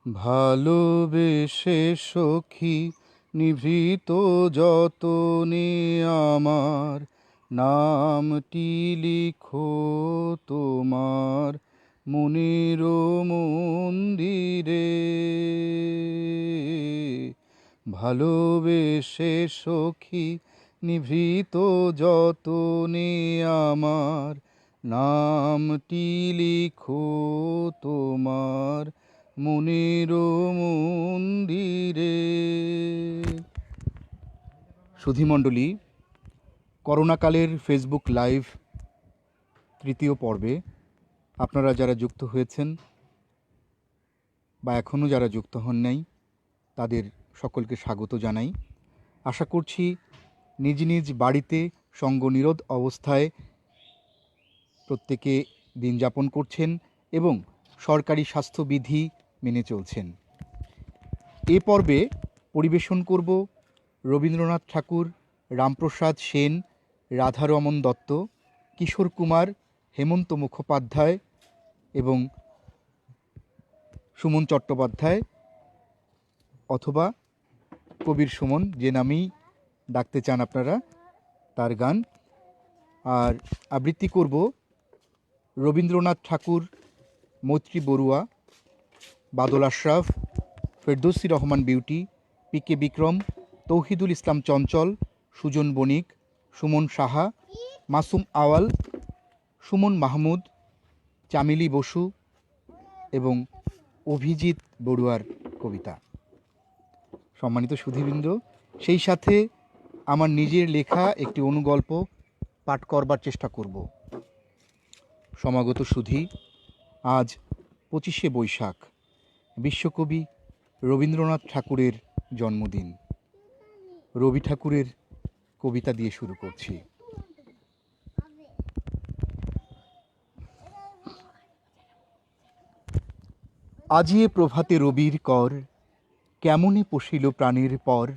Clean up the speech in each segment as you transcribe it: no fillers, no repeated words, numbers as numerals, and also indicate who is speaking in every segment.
Speaker 1: ভালোবেসে সখী নিভৃত যতনে আমার নামটি লিখো তোমার মনের মন্দিরে। ভালোবেসে সখী নিভৃত যতনে আমার নামটি লিখো তোমার মনের মন্দিরে। সুধীমণ্ডলী, করোনাকালের ফেসবুক লাইভ তৃতীয় পর্বে আপনারা যারা যুক্ত হয়েছেন বা এখনও যারা যুক্ত হন নাই তাদের সকলকে স্বাগত জানাই। আশা করছি নিজ নিজ বাড়িতে সঙ্গনিরোধ অবস্থায় প্রত্যেকে দিন যাপন করছেন এবং সরকারি স্বাস্থ্যবিধি মেনে চলছেন। এ পর্বে পরিবেশন করব রবীন্দ্রনাথ ঠাকুর, রামপ্রসাদ সেন, রাধারমণ দত্ত, কিশোর কুমার, হেমন্ত মুখোপাধ্যায় এবং সুমন চট্টোপাধ্যায় অথবা কবির সুমন, যে নামেই ডাকতে চান আপনারা, তার গান। আর আবৃত্তি করব রবীন্দ্রনাথ ঠাকুর, মৈত্রী বড়ুয়া, বাদল আশরাফ, ফেরদৌসী রহমান বিউটি, পি.কে. বিক্রম, তৌহিদুল ইসলাম চঞ্চল, সুজন বণিক, সুমন সাহা, মাসুম আওয়াল, সুমন মাহমুদ, চামেলি বসু এবং অভিজিৎ বড়ুয়ার কবিতা। সম্মানিত সুধীবৃন্দ, সেই সাথে আমার নিজের লেখা একটি অনুগল্প পাঠ করবার চেষ্টা করব। সমাগত সুধী, আজ 25শে বৈশাখ, বিশ্বকবি রবীন্দ্রনাথ ঠাকুরের জন্মদিন। রবি ঠাকুরের কবিতা দিয়ে শুরু করছি। আজিয়ে প্রভাতে রবির কর, কেমনে পশিল প্রাণের পর,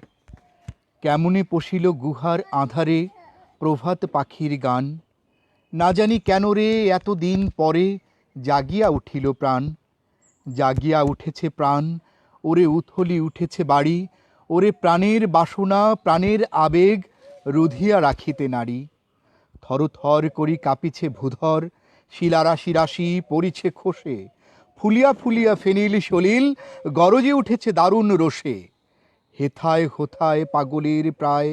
Speaker 1: কেমনে পশিল গুহার আঁধারে প্রভাত পাখির গান। না জানি কেন রে এতদিন পরে জাগিয়া উঠিল প্রাণ, জাগিয়া উঠেছে প্রাণ, ওরে উথলি উঠেছে বাড়ি, ওরে প্রাণের বাসনা প্রাণের আবেগ রুধিয়া রাখিতে নারী। থরথর করি কাঁপিছে ভূধর, শিলারাশি রাশি পড়িছে খসে, ফুলিয়া ফুলিয়া ফেনিল সলিল গরজে উঠেছে দারুণ রোষে। হেথায় হোথায় পাগলের প্রায়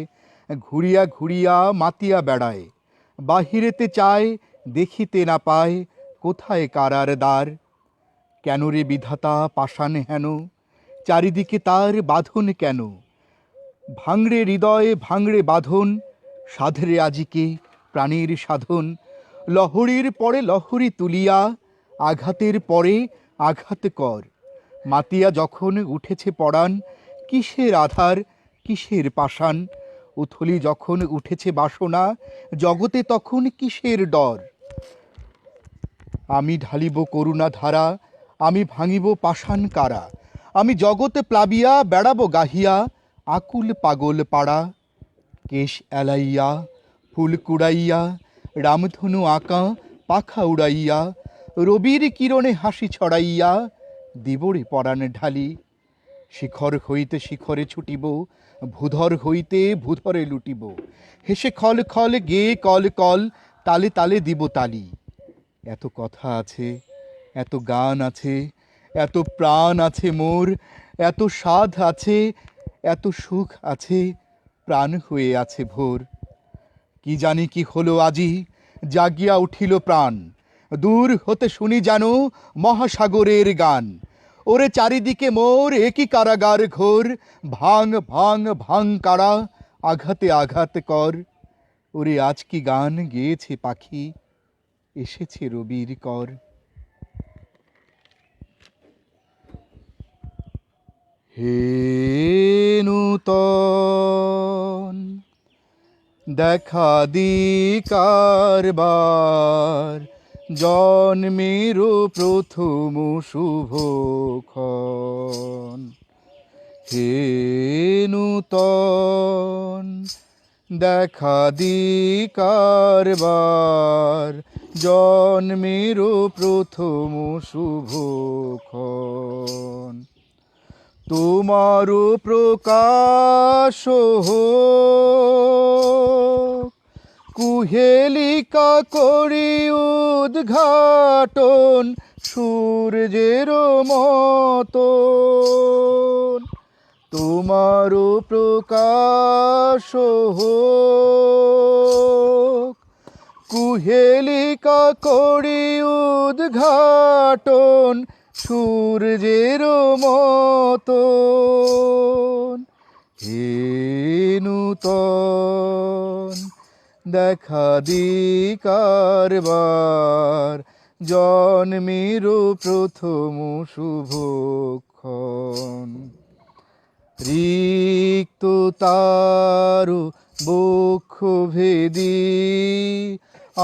Speaker 1: ঘুরিয়া ঘুরিয়া মাতিয়া বেড়ায়, বাহিরেতে চায় দেখিতে না পায় কোথায় কারার দ্বার। কেন রে বিধাতা পাষাণ হেন, চারিদিকে তার বাঁধন কেন, ভাঙড়ে হৃদয়ে ভাঙড়ে বাঁধন, সাধরে আজিকে প্রাণের সাধন। লহরীর পরে লহরী তুলিয়া আঘাতের পরে আঘাত কর, মাতিয়া যখন উঠেছে পরাণ, কিসের আধার কিসের পাষাণ। উথলি যখন উঠেছে বাসনা, জগতে তখন কিসের ডর। আমি ঢালিব করুণা ধারা, আমি ভাঙিব পাষাণ কারা, আমি জগতে প্লাবিয়া বেড়াবো গাহিয়া আকুল পাগল পাড়া। কেশ এলাইয়া ফুল কুড়াইয়া, রামধনু আঁকা পাখা উড়াইয়া, রবির কিরণে হাসি ছড়াইয়া দিবরে পরাণ ঢালি। শিখর হইতে শিখরে ছুটিব, ভূধর হইতে ভূধরে লুটিব, হেসে খল খল গেয়ে কল কল, তালে তালে দিব তালি। এত কথা আছে, এত গান আছে, এত প্রাণ আছে মোর, এত সাধ আছে, এত সুখ আছে, প্রাণ হয়ে আছে ভোর। কি জানি কি হলো আজি, জাগিয়া উঠিল প্রাণ, দূর হতে শুনি যেন মহাসাগরের গান। ওরে চারিদিকে মোর একই কারাগার ঘোর, ভাঙ ভাঙ ভাঙ কারা, আঘাতে আঘাত কর। ওরে আজ কি গান গেয়েছে পাখি, এসেছে রবির কর। হে নূতন দেখা দি কারবার, জন্মের প্রথম শুভক্ষণ। হে নূতন দেখা দি কারবার, জন্মের প্রথম শুভক্ষণ। তোমারও প্রকাশ হোক, কুহেলিকা করি উদ্ঘাটন সূর্যের মতন। তোমারও প্রকাশ হোক, কুহেলিকা করি উদ্ঘাটন সূর্যের মতন। হে নূতন দেখা দিকারবার, জন্মের প্রথম শুভক্ষণ। রিক্ত তার বক্ষ ভেদি,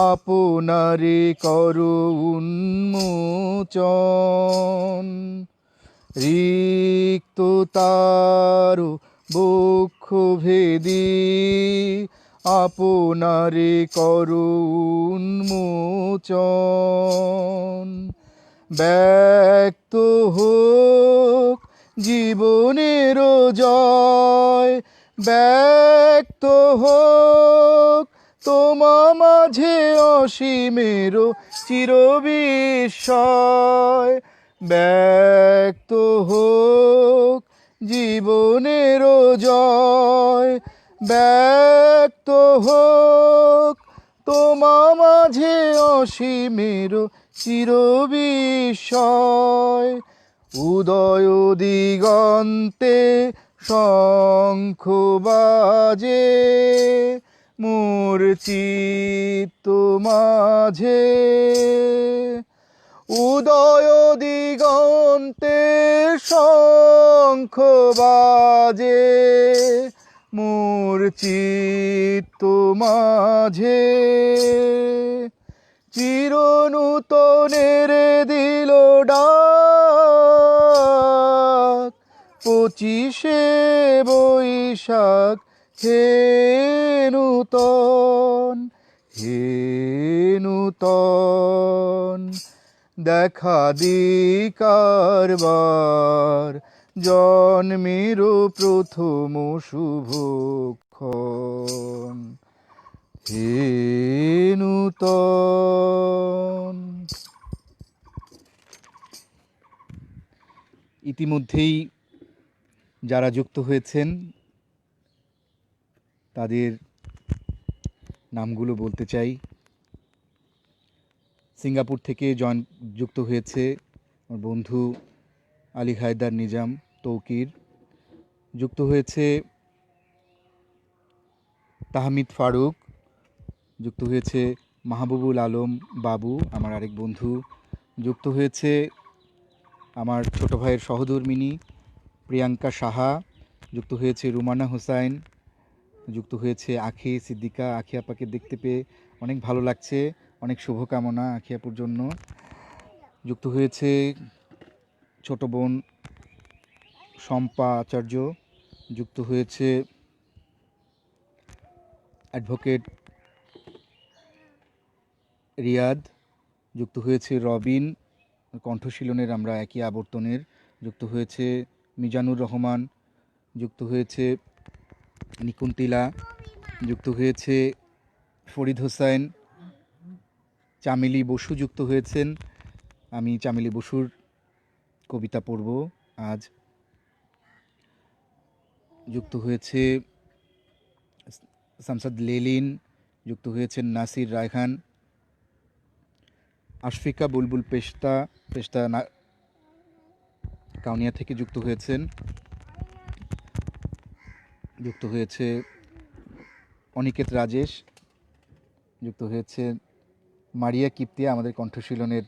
Speaker 1: আপনারে করো উন্মোচন। রিক্ত তার বক্ষ ভেদি, আপনারে করো উন্মোচন। ব্যক্ত হোক জীবনের জয়, ব্যক্ত হোক তোমা মাঝে অসীমের চিরবিস্ময়। ব্যক্ত হোক জীবনের জয়, ব্যক্ত হোক তোমা মাঝে অসীমের চিরবিস্ময়। উদয় দিগন্তে শঙ্খ বাজে, মোর চিত্ত মাঝে। উদয় দিগন্তে শঙ্খ বাজে, মোর চিত্ত মাঝে। চিরনূতনের দিল ডাক, 25শে বৈশাখ। হে নূতন, হে নূতন দেখা দিকারবার, জন্মের প্রথম শুভক্ষণ। হে নূতন। ইতিমধ্যেই যারা যুক্ত হয়েছেন তাদের নামগুলো বলতে চাই। সিঙ্গাপুর থেকে যুক্ত হয়েছে আমার বন্ধু আলী হায়দার নিজাম তৌকির। যুক্ত হয়েছে তাহমিদ ফারুক। যুক্ত হয়েছে মাহবুবুল আলম বাবু, আমার আরেক বন্ধু। যুক্ত হয়েছে আমার ছোট ভাইয়ের সহধর্মিণী প্রিয়াঙ্কা সাহা। যুক্ত হয়েছে রুমানা হোসাইন। যুক্ত হয়েছে আখি সিদ্দিকা। আখি আপাকে দেখতে পেয়ে অনেক ভালো লাগছে, অনেক শুভকামনা আখি আপুর জন্য। যুক্ত হয়েছে ছোট বোন শম্পা আচার্য। যুক্ত হয়েছে অ্যাডভোকেট রিয়াদ। যুক্ত হয়েছে রবিন, কণ্ঠশীলনের আমরা একই আবর্তনের। যুক্ত হয়েছে মিজানুর রহমান। যুক্ত হয়েছে নিকুন্তিলা। যুক্ত হয়েছে ফরিদ হোসাইন। চামেলি বসু যুক্ত হয়েছেন। আমি চামেলি বসুর কবিতা পড়ব আজ। যুক্ত হয়েছে শামসাদ লেলিন। যুক্ত হয়েছেন নাসির রায়হান। আশফিকা বুলবুল পেশতা কাউনিয়া থেকে যুক্ত হয়েছেন। যুক্ত হয়েছে অনিকেত রাজেশ। যুক্ত হয়েছে মারিয়া কিপ্তিয়া, আমাদের কণ্ঠশীলনের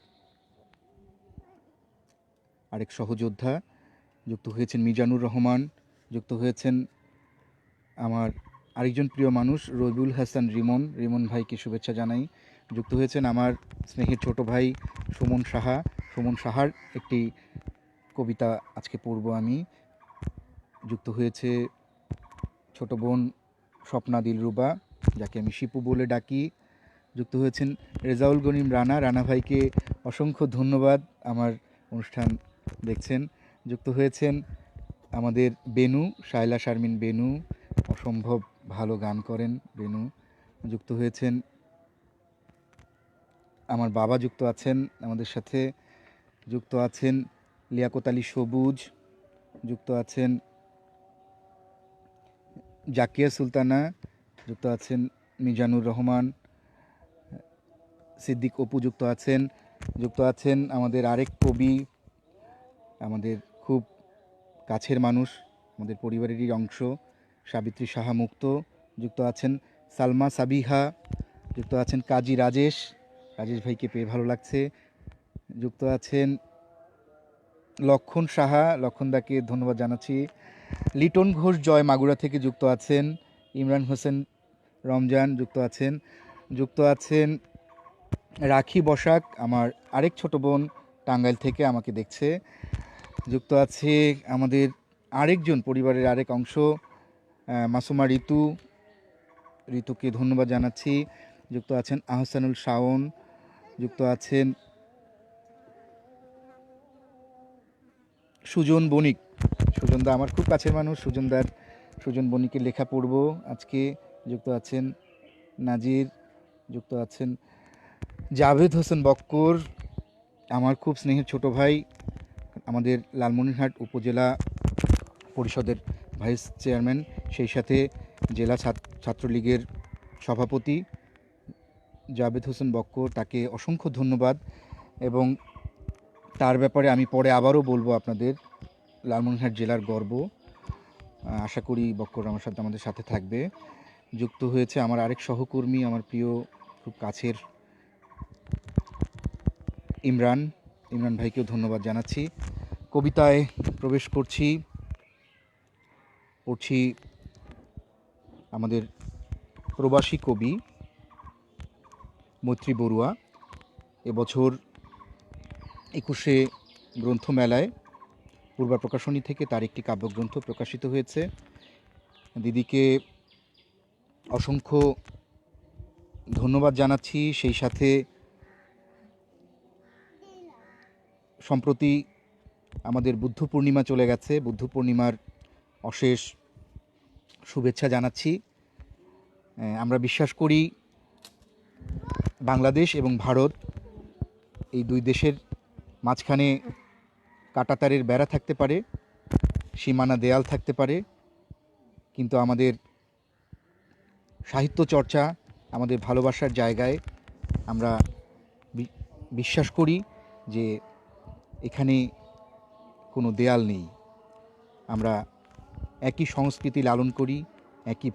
Speaker 1: আরেক সহযোদ্ধা। যুক্ত হয়েছেন মিজানুর রহমান। যুক্ত হয়েছেন আমার আরেকজন প্রিয় মানুষ রবিউল হাসান রিমন ভাইকে শুভেচ্ছা জানাই। যুক্ত হয়েছেন আমার স্নেহের ছোট ভাই সুমন সাহা। সুমন সাহার একটি কবিতা আজকে পড়ব আমি। যুক্ত হয়েছে ছোট বোন স্বপ্না দিলরুবা, যাকে আমি শিপু বলে ডাকি। যুক্ত হয়েছেন রেজাউল গনিম রানা ভাইকে অসংখ্য ধন্যবাদ, আমার অনুষ্ঠান দেখছেন। যুক্ত হয়েছেন আমাদের বেনু, শায়লা শারমিন বেনু, অসম্ভব ভালো গান করেন বেনু, যুক্ত হয়েছেন। আমার বাবা যুক্ত আছেন আমাদের সাথে, যুক্ত আছেন লিয়াকত আলী সবুজ, যুক্ত আছেন জাকিয়া সুলতানা, যুক্ত আছেন মিজানুর রহমান, সিদ্দিক অপু যুক্ত আছেন আমাদের আরেক কবি, আমাদের খুব কাছের মানুষ, আমাদের পরিবারেরই অংশ, সাবিত্রী সাহা মুক্ত, যুক্ত আছেন সালমা সাবিহা, যুক্ত আছেন কাজী রাজেশ ভাইকে পেয়ে ভালো লাগছে, যুক্ত আছেন লক্ষণ সাহা, লক্ষণদাকে ধন্যবাদ জানাচ্ছি। লিটন ঘোষ জয় মাগুরা থেকে যুক্ত আছেন, ইমরান হোসেন রমজান যুক্ত আছেন রাখি বসাক, আমার আরেক ছোট বোন টাঙ্গাইল থেকে আমাকে দেখছে, যুক্ত আছে আমাদের আরেকজন পরিবারের আরেক অংশ মাসুমা ঋতুকে ধন্যবাদ জানাচ্ছি, যুক্ত আছেন আহসানুল শাওন, যুক্ত আছেন সুজন বণিক, সুজনদা আমার খুব কাছের মানুষ, সুজন বণিকের লেখা পড়ব আজকে, যুক্ত আছেন নাজির, যুক্ত আছেন জাভেদ হোসেন বক্কর, আমার খুব স্নেহের ছোট ভাই, আমাদের লালমনিরহাট উপজেলা পরিষদের ভাইস চেয়ারম্যান, সেই সাথে জেলা ছাত্রলীগের সভাপতি জাভেদ হোসেন বক্কর, তাকে অসংখ্য ধন্যবাদ। এবং তার ব্যাপারে আমি পরে আবারও বলবো আপনাদের, লালমনিরহাট জেলার গর্ব। আশা করি বক্কর আমাদের সাথে থাকবে। যুক্ত হয়েছে আমার আরেক সহকর্মী, আমার প্রিয় খুব কাছের ইমরান ভাইকেও ধন্যবাদ জানাচ্ছি। কবিতায় প্রবেশ পড়ছি আমাদের প্রবাসী কবি মৈত্রী বড়ুয়া। এবছর 21শে গ্রন্থমেলায় পূর্বা প্রকাশনী থেকে তার একটি কাব্যগ্রন্থ প্রকাশিত হয়েছে। দিদিকে অসংখ্য ধন্যবাদ জানাচ্ছি। সেই সাথে সম্প্রতি আমাদের বুদ্ধ পূর্ণিমা চলে গেছে, বুদ্ধ পূর্ণিমার অশেষ শুভেচ্ছা জানাচ্ছি। আমরা বিশ্বাস করি বাংলাদেশ এবং ভারত, এই দুই দেশের মাঝখানে কাঁটাতারের বেড়া থাকতে পারে, সীমানা দেয়াল থাকতে পারে, কিন্তু আমাদের সাহিত্য চর্চা, আমাদের ভালোবাসার জায়গায় আমরা বিশ্বাস করি যে এখানে কোনো দেয়াল নেই। আমরা একই সংস্কৃতি লালন করি, একই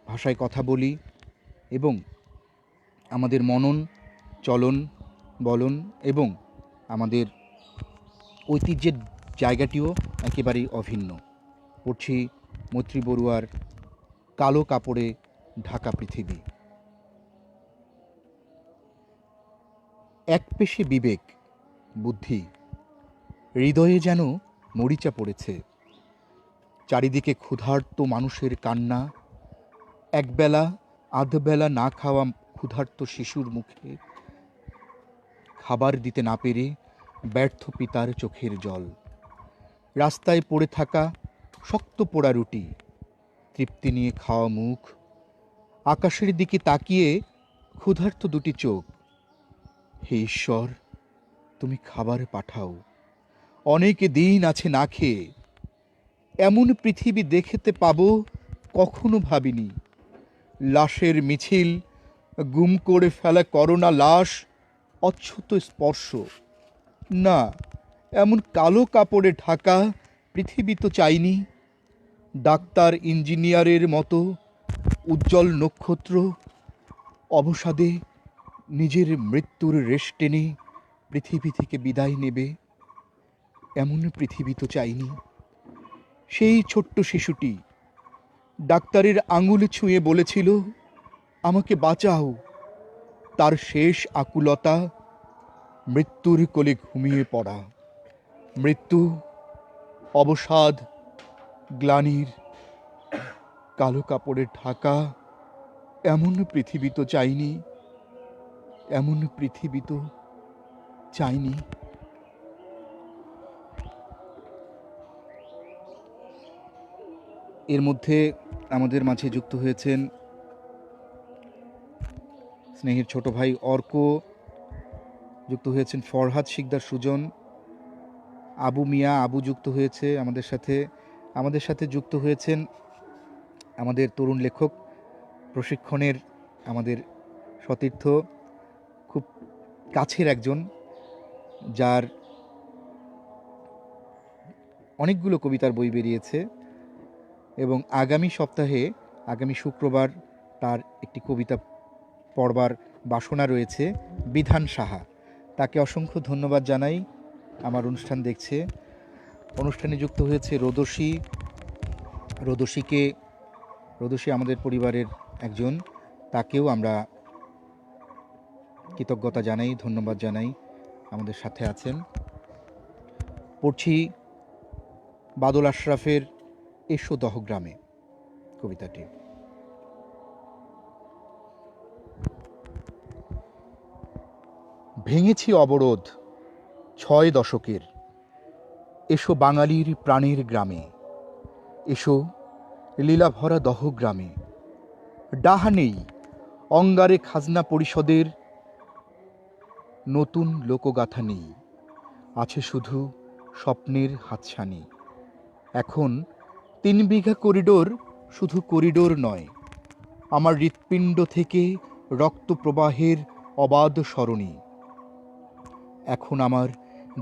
Speaker 1: ভাষায় কথা বলি, এবং আমাদের মনন, চলন, বলন এবং আমাদের ঐতিহ্যের জায়গাটিও একেবারেই অভিন্ন। পড়ছি মৈত্রী বড়ুয়ার কালো কাপড়ে ঢাকা পৃথিবী। এক পেশে বিবেক বুদ্ধি, হৃদয়ে যেন মরিচা পড়েছে, চারিদিকে ক্ষুধার্ত মানুষের কান্না, একবেলা আধবেলা না খাওয়া ক্ষুধার্ত শিশুর মুখে খাবার দিতে না পেরে ব্যর্থ পিতার চোখের জল, রাস্তায় পড়ে থাকা শক্ত পোড়া রুটি, তৃপ্তি নিয়ে খাওয়া মুখ, আকাশের দিকে তাকিয়ে ক্ষুধার্ত দুটি চোখ। হে ঈশ্বর, তুমি খাবার পাঠাও, অনেকে দিন আছে না খেয়ে, এমন পৃথিবী দেখতে পাবো কখনো ভাবিনি। লাশের মিছিল, গুম করে ফেলা করোনা লাশ, অচ্ছুত স্পর্শ, না এমন কালো কাপড়ে ঢাকা পৃথিবী তো চাইনি। ডাক্তার ইঞ্জিনিয়ারের মতো উজ্জ্বল নক্ষত্র অবসাদে নিজের মৃত্যুর রেশ টেনে পৃথিবী থেকে বিদায় নেবে, এমন পৃথিবী তো চাইনি। সেই ছোট্ট শিশুটি ডাক্তারের আঙুলে ছুঁয়ে বলেছিল, আমাকে বাঁচাও। তার শেষ আকুলতা মৃত্যুর কোলে ঘুমিয়ে পড়া। মৃত্যু, অবসাদ, গ্লানির, কালো কাপড়ে ঢাকা, এমন পৃথিবী তো চাইনি, এমন পৃথিবী তো চাইনি। এর মধ্যে আমাদের মাঝে যুক্ত হয়েছেন স্নেহের ছোট ভাই অর্ক, যুক্ত হয়েছেন ফরহাদ শিকদার সুজন, আবু মিয়া আবু যুক্ত হয়েছে আমাদের সাথে যুক্ত হয়েছেন আমাদের তরুণ লেখক প্রশিক্ষণের আমাদের সতীর্থ, খুব কাছের একজন, যার অনেকগুলো কবিতার বই বেরিয়েছে এবং আগামী শুক্রবার তার একটি কবিতা পড়বার বাসনা রয়েছে, বিধান সাহা। তাকে অসংখ্য ধন্যবাদ জানাই। আমার অনুষ্ঠান দেখছে। অনুষ্ঠানে যুক্ত হয়েছে রোদসী আমাদের পরিবারের একজন, তাকেও আমরা কৃতজ্ঞতা জানাই, ধন্যবাদ জানাই, আমাদের সাথে আছেন। পড়ছি বাদল আশরাফের এসো দহগ্রামে কবিতাটি। ভেঙেছি অবরোধ 6 দশকের, এসো বাঙালির প্রাণের গ্রামে, এসো লীলাভরা দহগ্রামে। ডাহা নেই অঙ্গারে খাজনা পরিষদের, নতুন লোকগাথা নেই, আছে শুধু স্বপ্নের হাতছানি। এখন 3 বিঘা করিডোর শুধু করিডোর নয়, আমার হৃৎপিণ্ড থেকে রক্ত প্রবাহের অবাধ সরণি। এখন আমার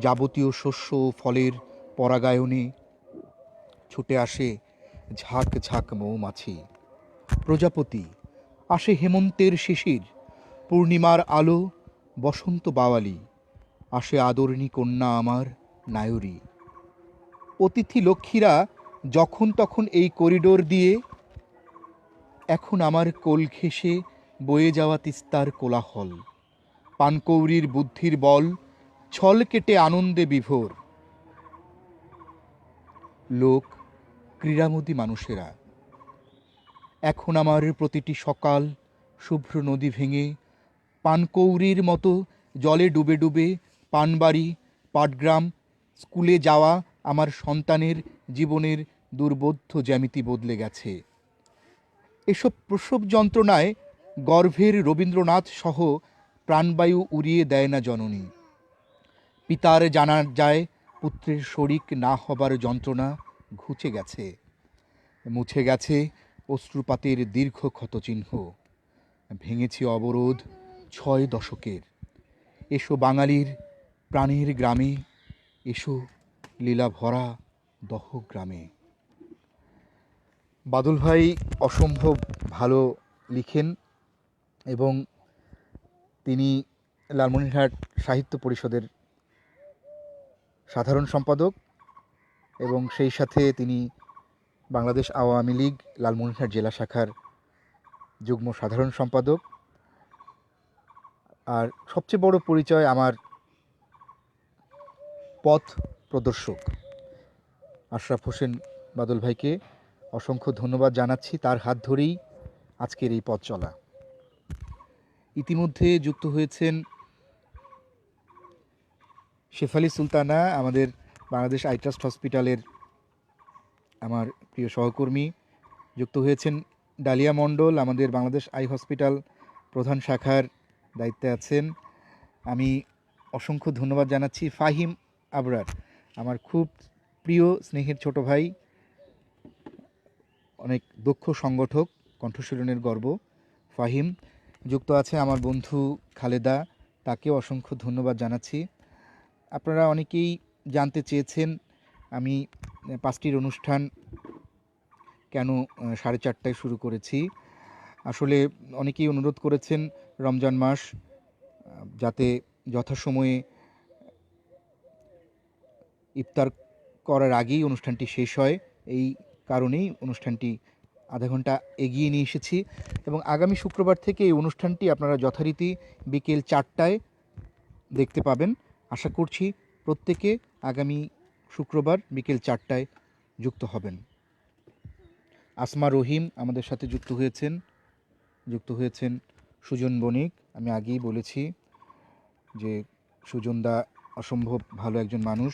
Speaker 1: যাবতীয় শস্য ও ফলের পরাগায়নে ছুটে আসে ঝাঁক ঝাঁক মৌমাছি। প্রজাপতি আসে হেমন্তের শিশির, পূর্ণিমার আলো, বসন্ত বাওয়ালি, আসে আদরিণী কন্যা আমার নায়রী। অতিথি লক্ষ্মীরা যখন তখন এই করিডোর দিয়ে, এখন আমার কোল ঘেঁষে বয়ে যাওয়া তিস্তার কোলাহল। পানকৌড়ির বুদ্ধির বল ছল কেটে আনন্দে বিভোর লোক ক্রীড়ামোদী মানুষেরা। এখন আমার প্রতিটি সকাল শুভ্র নদী ভেঙে পানকৌড়ির মতো জলে ডুবে ডুবে পানবাড়ি, পাটগ্রাম, স্কুলে যাওয়া আমার সন্তানের জীবনের দুর্বোধ্য জ্যামিতি বদলে গেছে। এসব প্রসব যন্ত্রণায় গর্ভের রবীন্দ্রনাথ সহ প্রাণবায়ু উড়িয়ে দেয় না জননী। পিতার জানা যায় পুত্রের শরিক না হবার যন্ত্রণা ঘুচে গেছে, মুছে গেছে অশ্রুপাতের দীর্ঘ ক্ষতচিহ্ন। ভেঙেছি অবরোধ 6 দশকের, এসো বাঙালির প্রাণের গ্রামে, এসো লীলা ভরা দহগ্রামে। বাদল ভাই অসম্ভব ভালো লিখেন এবং তিনি লালমনিরহাট সাহিত্য পরিষদের সাধারণ সম্পাদক এবং সেই সাথে তিনি বাংলাদেশ আওয়ামী লীগ লালমনিরহাট জেলা শাখার যুগ্ম সাধারণ সম্পাদক। আর সবচেয়ে বড় পরিচয় আমার পথ প্রদর্শক আশরাফ হোসেন বাদল ভাইকে অসংখ্য ধন্যবাদ জানাচ্ছি। তার হাত ধরেই আজকের এই পথ চলা। ইতিমধ্যে যুক্ত হয়েছেন শেফালি সুলতানা, আমাদের বাংলাদেশ আই ট্রাস্ট হসপিটালের আমার প্রিয় সহকর্মী। যুক্ত হয়েছেন ডালিয়া মণ্ডল, আমাদের বাংলাদেশ আই হসপিটাল প্রধান শাখার দায়িত্বে আছেন। আমি অসংখ্য ধন্যবাদ জানাচ্ছি ফাহিম আবরার, আমার খুব প্রিয় স্নেহের ছোট ভাই, অনেক দক্ষ সংগঠক, কণ্ঠশীলনের গর্ব ফাহিম। যুক্ত আছে আমার বন্ধু খালেদা, তাকেও অসংখ্য ধন্যবাদ জানাচ্ছি। আপনারা অনেকেই জানতে চেয়েছেন আমি 5টির অনুষ্ঠান কেন 4:30টায় শুরু করেছি। আসলে অনেকেই অনুরোধ করেছেন রমজান মাস যাতে যথাসময়ে ইফতার করার আগেই অনুষ্ঠানটি শেষ হয়, এই কারণেই অনুষ্ঠানটি আধা ঘন্টা এগিয়ে নিয়ে এসেছি এবং আগামী শুক্রবার থেকে এই অনুষ্ঠানটি আপনারা যথারীতি বিকেল 4টায় দেখতে পাবেন। আশা করছি প্রত্যেকে আগামী শুক্রবার বিকেল 4টায় যুক্ত হবেন। আসমা রহিম আমাদের সাথে যুক্ত হয়েছেন সুজন বণিক। আমি আগেই বলেছি যে সুজনদা অসম্ভব ভালো একজন মানুষ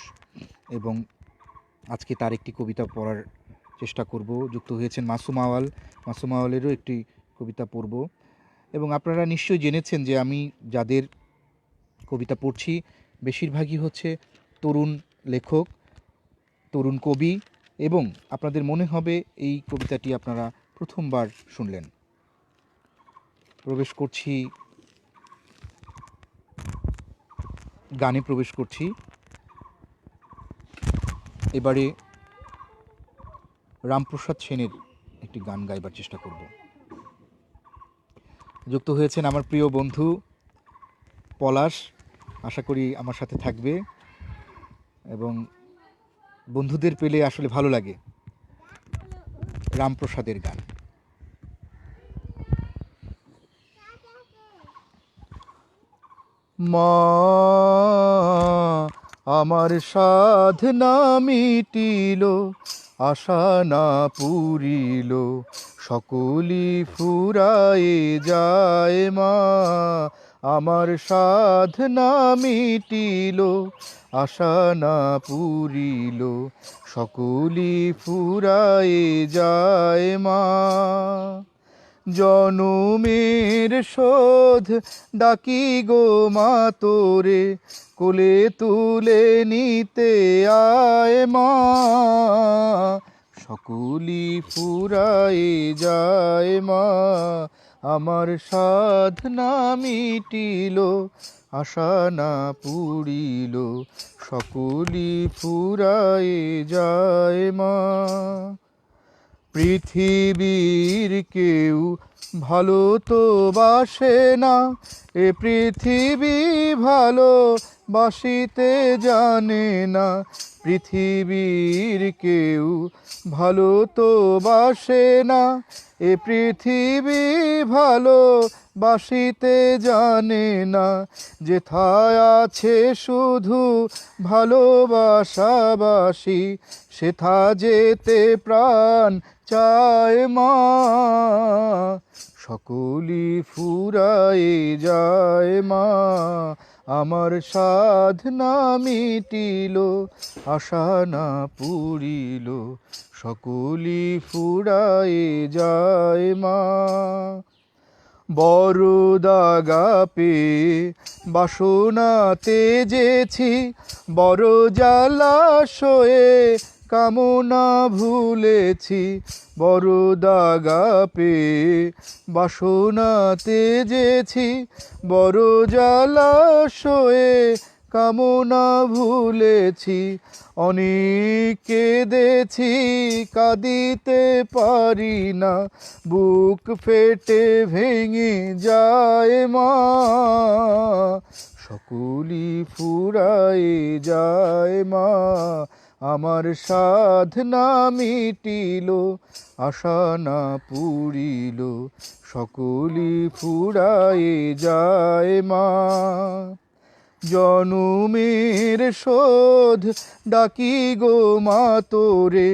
Speaker 1: এবং আজকে তার একটি কবিতা পড়ার চেষ্টা করব। যুক্ত হয়েছেন মাসুম আওয়াল, মাসুম আওয়ালেরও একটি কবিতা পড়ব। এবং আপনারা নিশ্চয়ই জেনেছেন যে আমি যাদের কবিতা পড়ছি বেশিরভাগই হচ্ছে তরুণ লেখক, তরুণ কবি, এবং আপনাদের মনে হবে এই কবিতাটি আপনারা প্রথমবার শুনলেন। প্রবেশ করছি গানে, প্রবেশ করছি। এবারে রামপ্রসাদ সেনের একটি গান গাইবার চেষ্টা করব। যুক্ত হয়েছেন আমার প্রিয় বন্ধু পলাশ, আশা করি আমার সাথে থাকবে, এবং বন্ধুদের পেলে আসলে ভালো লাগে। রামপ্রসাদের গান। মা আমার সাধনা মিটিল, আশা না পুরিল, সকলি ফুরায়ে যায় মা। আমার সাধনা মিটিল, আশা না পুরিল, সকলি ফুরায়ে যায় মা। জনমের শোধ ডাকি গো মা তোরে, কোলে তুলে নিতে আয় মা। সকলি ফুরায়ে যায় মা, আমার সাধনা মিটিল, আশা না পুরিল, সকলি ফুরায়ে যায় মা। পৃথিবীর কেউ ভালো তো বাসে না, এ পৃথিবী ভালো বাসিতে জানে না। পৃথিবীর কেউ ভালো তো বাসে না, এ পৃথিবী ভালো বাসিতে জানে না। যেথায় আছে শুধু ভালোবাসাবাসি, সেথা যেতে প্রাণ চায় মা। সকলি ফুরায়ে যায় মা, আমার সাধনা মিটিল, আশা না পুরিল, সকলি ফুরায়ে যায় মা। বড় দাগা পেয়ে বাসনা তেজেছি, বড় জলাশয়ে কামনা ভুলেছি। বড় দাগা পেয়ে বাসনা তেজেছি, বড় জলাশয়ে কামনা ভুলেছি। অনেক কেঁদেছি কাঁদিতে পারি না, বুক ফেটে ভেঙে যায় মা। সকলি ফুরায়ে যায় মা, আমার সাধনা মিটিল, আশা না পুরিল, সকলি ফুরায়ে যায় মা। জনমের শোধ ডাকি গো মা তোরে,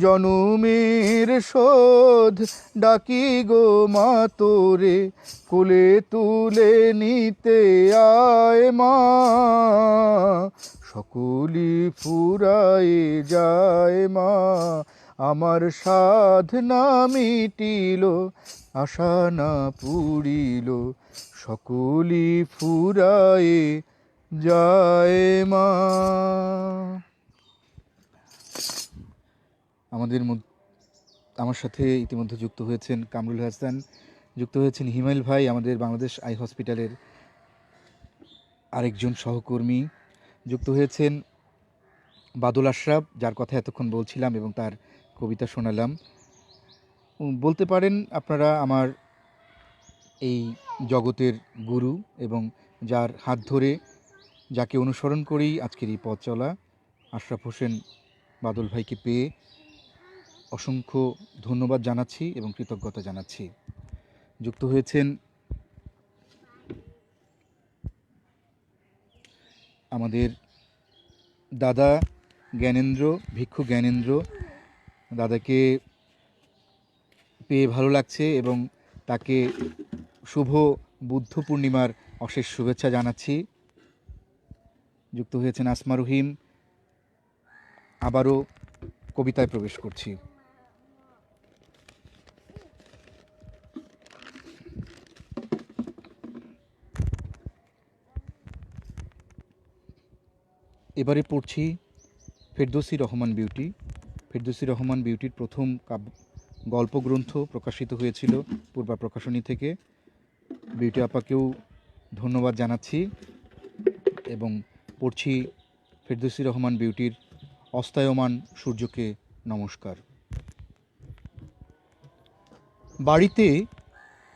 Speaker 1: জনমের শোধ ডাকি গো মা তোরে, কোলে তুলে নিতে আয় মা। সকলি ফুরায়ে যায় মা, আমার সাধনা মিটিল, আশা না পুরিল, সকলি ফুরায়ে যায় মা। আমার সাথে ইতিমধ্যে যুক্ত হয়েছেন কামরুল হাসান, যুক্ত হয়েছেন হিমাইল ভাই, আমাদের বাংলাদেশ আই হসপিটালের আরেকজন সহকর্মী, যুক্ত হয়েছেন বাদল আশরাফ, যার কথা এতক্ষণ বলছিলাম এবং তার কবিতা শোনালাম। বলতে পারেন আপনারা আমার এই জগতের গুরু, এবং যার হাত ধরে, যাকে অনুসরণ করেই আজকের এই পথ চলা। আশরাফ হোসেন বাদল ভাইকে পেয়ে অসংখ্য ধন্যবাদ জানাচ্ছি এবং কৃতজ্ঞতা জানাচ্ছি। যুক্ত হয়েছেন আমাদের দাদা জ্ঞানেন্দ্র, ভিক্ষু জ্ঞানেন্দ্র। দাদাকে পেয়ে ভালো লাগছে এবং তাকে শুভ বুদ্ধ পূর্ণিমার অশেষ শুভেচ্ছা জানাচ্ছি। যুক্ত হয়েছেন আসমা রহিম, আবারও কবিতায় প্রবেশ করছি। এবারে পড়ছি ফেরদৌসী রহমান বিউটি। ফেরদৌসী রহমান বিউটির প্রথম গল্পগ্রন্থ প্রকাশিত হয়েছিল পূর্বা প্রকাশনী থেকে। বিউটি আপাকেও ধন্যবাদ জানাচ্ছি এবং পড়ছি ফেরদৌসী রহমান বিউটির অস্তায়মান সূর্যকে নমস্কার। বাড়িতে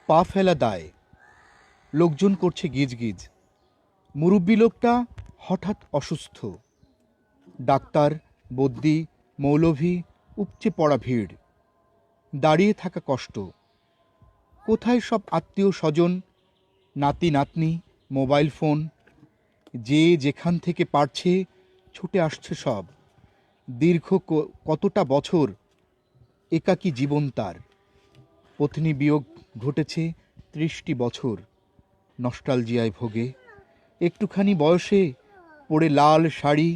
Speaker 1: পা ফেলা দায়, লোকজন করছে গিজগিজ। মুরব্বী লোকটা হঠাৎ অসুস্থ। ডাক্তার, বদ্যি, মৌলভী, উপচে পড়া ভিড়। দাঁড়িয়ে থাকা কষ্ট। কোথায় সব আত্মীয় স্বজন, নাতি নাতনি, মোবাইল ফোন। যে যেখান থেকে পারছে ছুটে আসছে সব। দীর্ঘ কতটা বছর একাকী জীবন তার। পত্নী বিয়োগ ঘটেছে ৩০টি বছর। নস্টালজিয়ায় ভোগে। একটুখানি বয়সে পরে লাল শাড়ি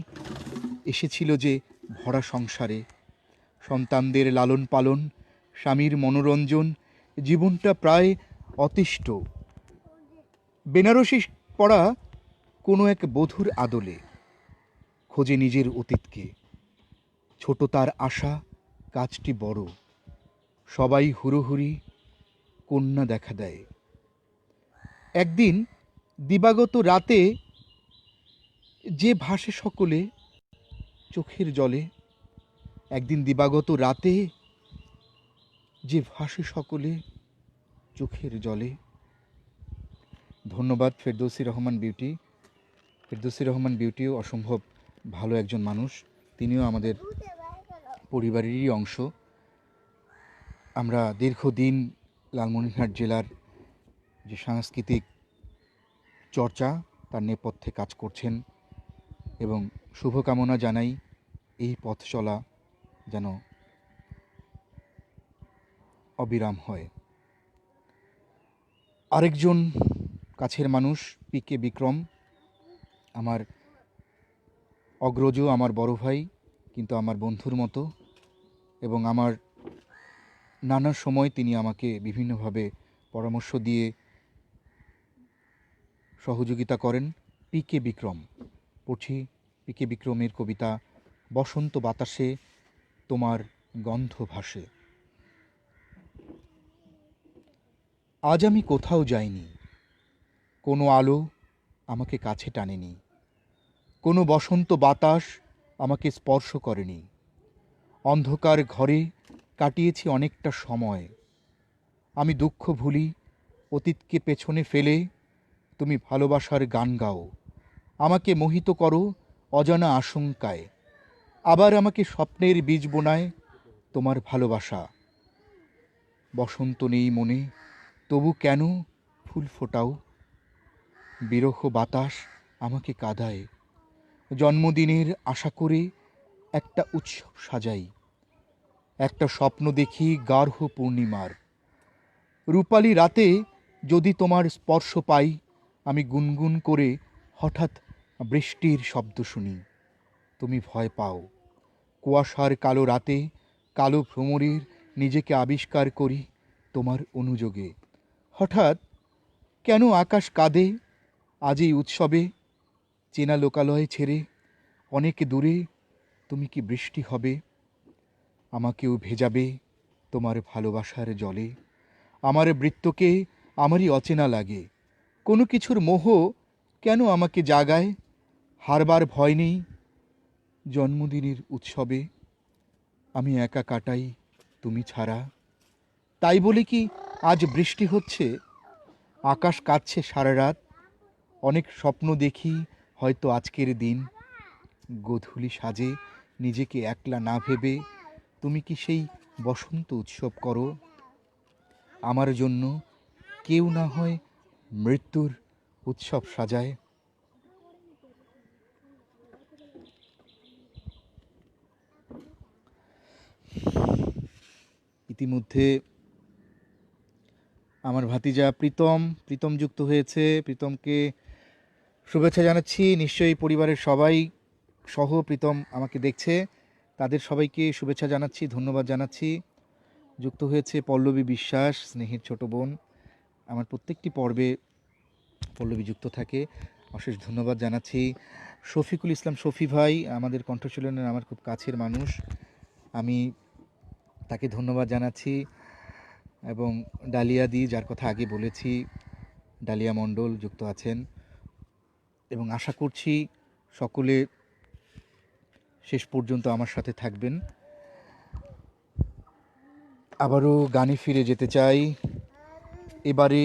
Speaker 1: এসেছিল যে ভরা সংসারে। সন্তানদের লালন পালন, স্বামীর মনোরঞ্জন, জীবনটা প্রায় অতিষ্ঠ। বেনারসি পড়া কোনো এক বধূর আদলে খোঁজে নিজের অতীতকে। ছোট তার আশা, কাজটি বড়। সবাই হুড়োহুড়ি, কন্যা দেখা দেয়। একদিন দিবাগত রাতে যে ভাসে সকলে চোখের জলে। একদিন দিবাগত রাতে যে ভাসে সকলে চোখের জলে। ধন্যবাদ ফেরদৌসী রহমান বিউটি। ফেরদৌসী রহমান বিউটিও অসম্ভব ভালো একজন মানুষ। তিনিও আমাদের পরিবারেরই অংশ। আমরা দীর্ঘদিন লালমনিরহাট জেলার যে সাংস্কৃতিক চর্চা তার নেপথ্যে কাজ করছেন এবং শুভকামনা জানাই এই পথ চলা যেন অবিরাম হয়। আরেকজন কাছের মানুষ পিকে বিক্রম, আমার অগ্রজ, আমার বড় ভাই, কিন্তু আমার বন্ধুর মতো, এবং আমার নানা সময় তিনি আমাকে বিভিন্নভাবে পরামর্শ দিয়ে সহযোগিতা করেন। পিকে বিক্রম। পড়ছি পিকে বিক্রমের কবিতা বসন্ত বাতাসে তোমার গন্ধ ভাসে। আজ আমি কোথাও যাইনি, কোনো আলো আমাকে কাছে টানেনি, কোনো বসন্ত বাতাস আমাকে স্পর্শ করেনি। অন্ধকার ঘরে কাটিয়েছি অনেকটা সময়। আমি দুঃখ ভুলি, অতীতকে পেছনে ফেলে তুমি ভালোবাসার গান গাও। আমাকে মোহিত করো অজানা আশঙ্কায়। আবার আমাকে স্বপ্নের বীজ বোনায় তোমার ভালোবাসা। বসন্ত নেই মনে, তবু কেন ফুল ফোটাও। বিরহ বাতাস আমাকে কাঁদায়। জন্মদিনের আশা করে একটা উৎসব সাজাই। একটা স্বপ্ন দেখি গার্হ পূর্ণিমার। রূপালি রাতে যদি তোমার স্পর্শ পাই, আমি গুনগুন করে হঠাৎ বৃষ্টির শব্দ শুনি। তুমি ভয় পাও। কুয়াশার কালো রাতে কালো ভ্রমরের নিজেকে আবিষ্কার করি তোমার অনুযোগে। হঠাৎ কেন আকাশ কাঁদে আজ এই উৎসবে। চেনা লোকালয় ছেড়ে অনেক দূরে তুমি কি বৃষ্টি হবে। আমাকেও ভেজাবে তোমার ভালোবাসার জলে। আমার বৃত্তকে আমারই অচেনা লাগে। কোনো কিছুর মোহ কেন আমাকে জাগায়। হারবার ভয় নেই জন্মদিনের উৎসবে। আমি একা কাটাই তুমি ছাড়া। তাই বলে কি আজ বৃষ্টি হচ্ছে। আকাশ কাঁদছে সারা রাত। অনেক স্বপ্ন দেখি হয়তো আজকের দিন। গোধূলি সাজে নিজেকে একলা না ভেবে তুমি কি সেই বসন্ত উৎসব করো। আমার জন্য কেউ না হয় মৃত্যুর উৎসব সাজায়। ইতিমধ্যে আমার ভাতিজা প্রীতম যুক্ত হয়েছে। প্রীতমকে শুভেচ্ছা জানাচ্ছি। নিশ্চয়ই পরিবারের সবাই সহ প্রীতম আমাকে দেখছে, তাদের সবাইকে শুভেচ্ছা জানাচ্ছি, ধন্যবাদ জানাচ্ছি। যুক্ত হয়েছে পল্লবী বিশ্বাস, স্নেহের ছোট বোন। আমার প্রত্যেকটি পর্বে পল্লবী যুক্ত থাকে, অশেষ ধন্যবাদ জানাচ্ছি। শফিকুল ইসলাম শফি ভাই আমাদের কণ্ঠশীলনের আমার খুব কাছের মানুষ, আমি তাকে ধন্যবাদ জানাচ্ছি। এবং ডালিয়া দি, যার কথা আগে বলেছি, ডালিয়া মণ্ডল যুক্ত আছেন, এবং আশা করছি সকলে শেষ পর্যন্ত আমার সাথে থাকবেন। আবারও গানে ফিরে যেতে চাই। এবারে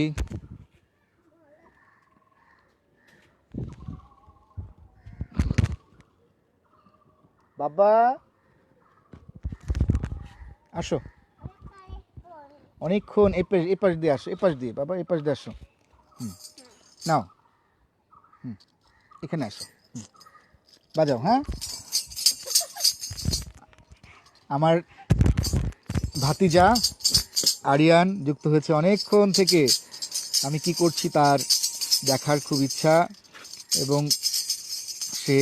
Speaker 1: বাবা আসো, অনেকক্ষণ এপাশ দিয়ে আসো, এপাশ দিয়ে বাবা, এপাশ দিয়ে আসো। নাও, এখানে আসো, বাজাও। হ্যাঁ, আমার ভাতিজা আরিয়ান যুক্ত হয়েছে অনেকক্ষণ থেকে। আমি কি করছি তার দেখার খুব ইচ্ছা, এবং সে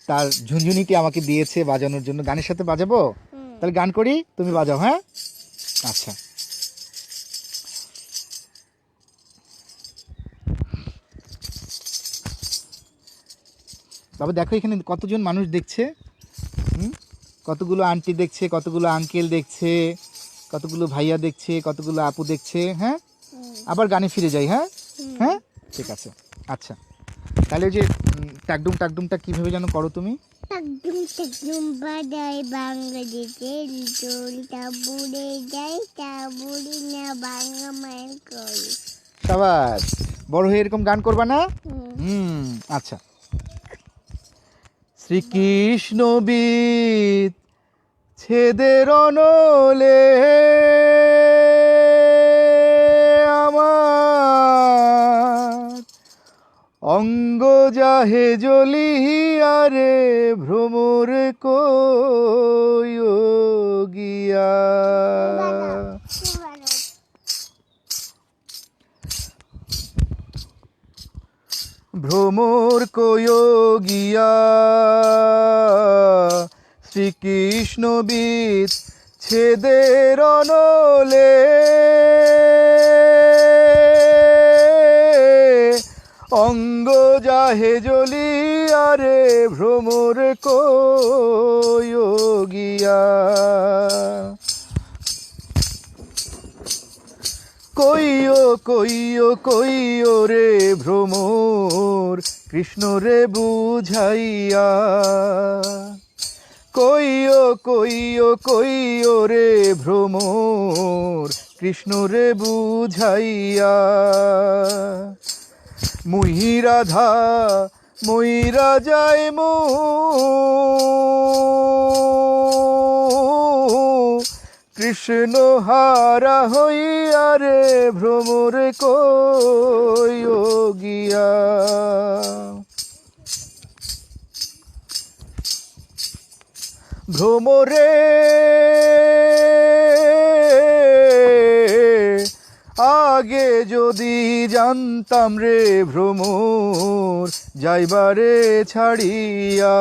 Speaker 1: তার ঝুনঝুনিটি আমাকে দিয়েছে বাজানোর জন্য। গানের সাথে বাজাবো? তাহলে গান করি, তুমি বাজাও। হ্যাঁ, আচ্ছা। বাবা দেখো এখানে কতজন মানুষ দেখছে, কতগুলো আন্টি দেখছে, কতগুলো আঙ্কেল দেখছে, কতগুলো ভাইয়া দেখছে, কতগুলো আপু দেখছে। হ্যাঁ, আবার গানে ফিরে যাই। হ্যাঁ হ্যাঁ, ঠিক আছে। আচ্ছা, তাহলে ওই যে টাকডুম টাকডুমটা কীভাবে যেন করো তুমি?
Speaker 2: টাকডুম টাকডুম বাজায় বাংলাদেশে, দোলটা বুড়ে যায়, তা বুড়ি না বাংলা মায়ের করি।
Speaker 1: সাবাস, বড় হয়ে এরকম গান করবা না? আচ্ছা। শ্রীকৃষ্ণ বিদ ছেদের অনলে আমার অঙ্গ যাহে জ্বলিয়া রে ভ্রমর গিয়া। ভ্রমর গিয়া শ্রীকৃষ্ণ বিদ ছেদের অনলে অঙ্গ যাহে জ্বলিয়া রে ভ্রমর গিয়া। কইও কইও কইও রে ভ্রমর কৃষ্ণ রে বুঝাইয়া। কইও কইও কইও রে ভ্রমর কৃষ্ণ রে বুঝাইয়া। মুই রাধা মইরা যাই কৃষ্ণ হারা হইয়া রে ভ্রমর গিয়া। ভ্রমরে আগে যদি জানতাম রে ভ্রমর যাইবারে ছাড়িয়া।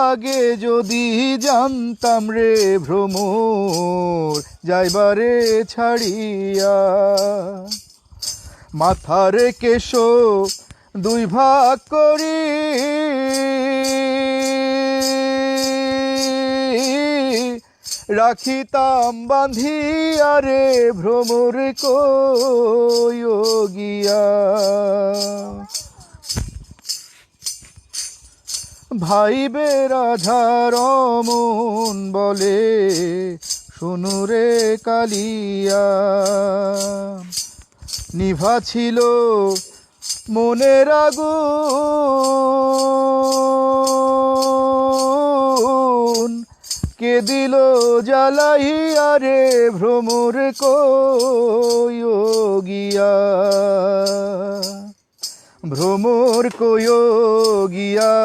Speaker 1: আগে যদি জানতাম রে ভ্রমর যাইবারে ছাড়িয়া। মাথার কেশ দুই ভাগ করি রাখিতাম বাঁধিয়া রে ভ্রমর গিয়া। ভাইবে রাধা রমন বলে শুনু রে কালিয়া। নিভা ছিল মনের আগুন, কে দিল জ্বালাইয়া রে ভ্রমর গিয়া। ভ্রমর গিয়া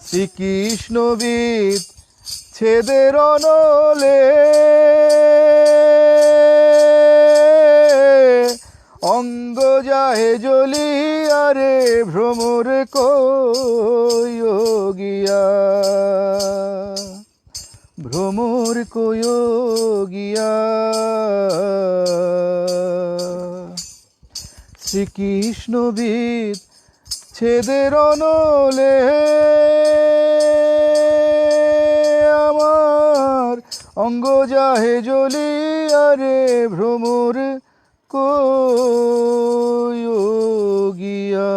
Speaker 1: শ্রীকৃষ্ণ বিদ ছেদের অনলে অঙ্গ যাহে জ্বলিয়া রে ভ্রমর গিয়া। ভ্রমর গিয়া। শ্রীকৃষ্ণ বিদ ছেদের অনলে আমার অঙ্গ যাহে জ্বলিয়া রে ভ্রমর গিয়া।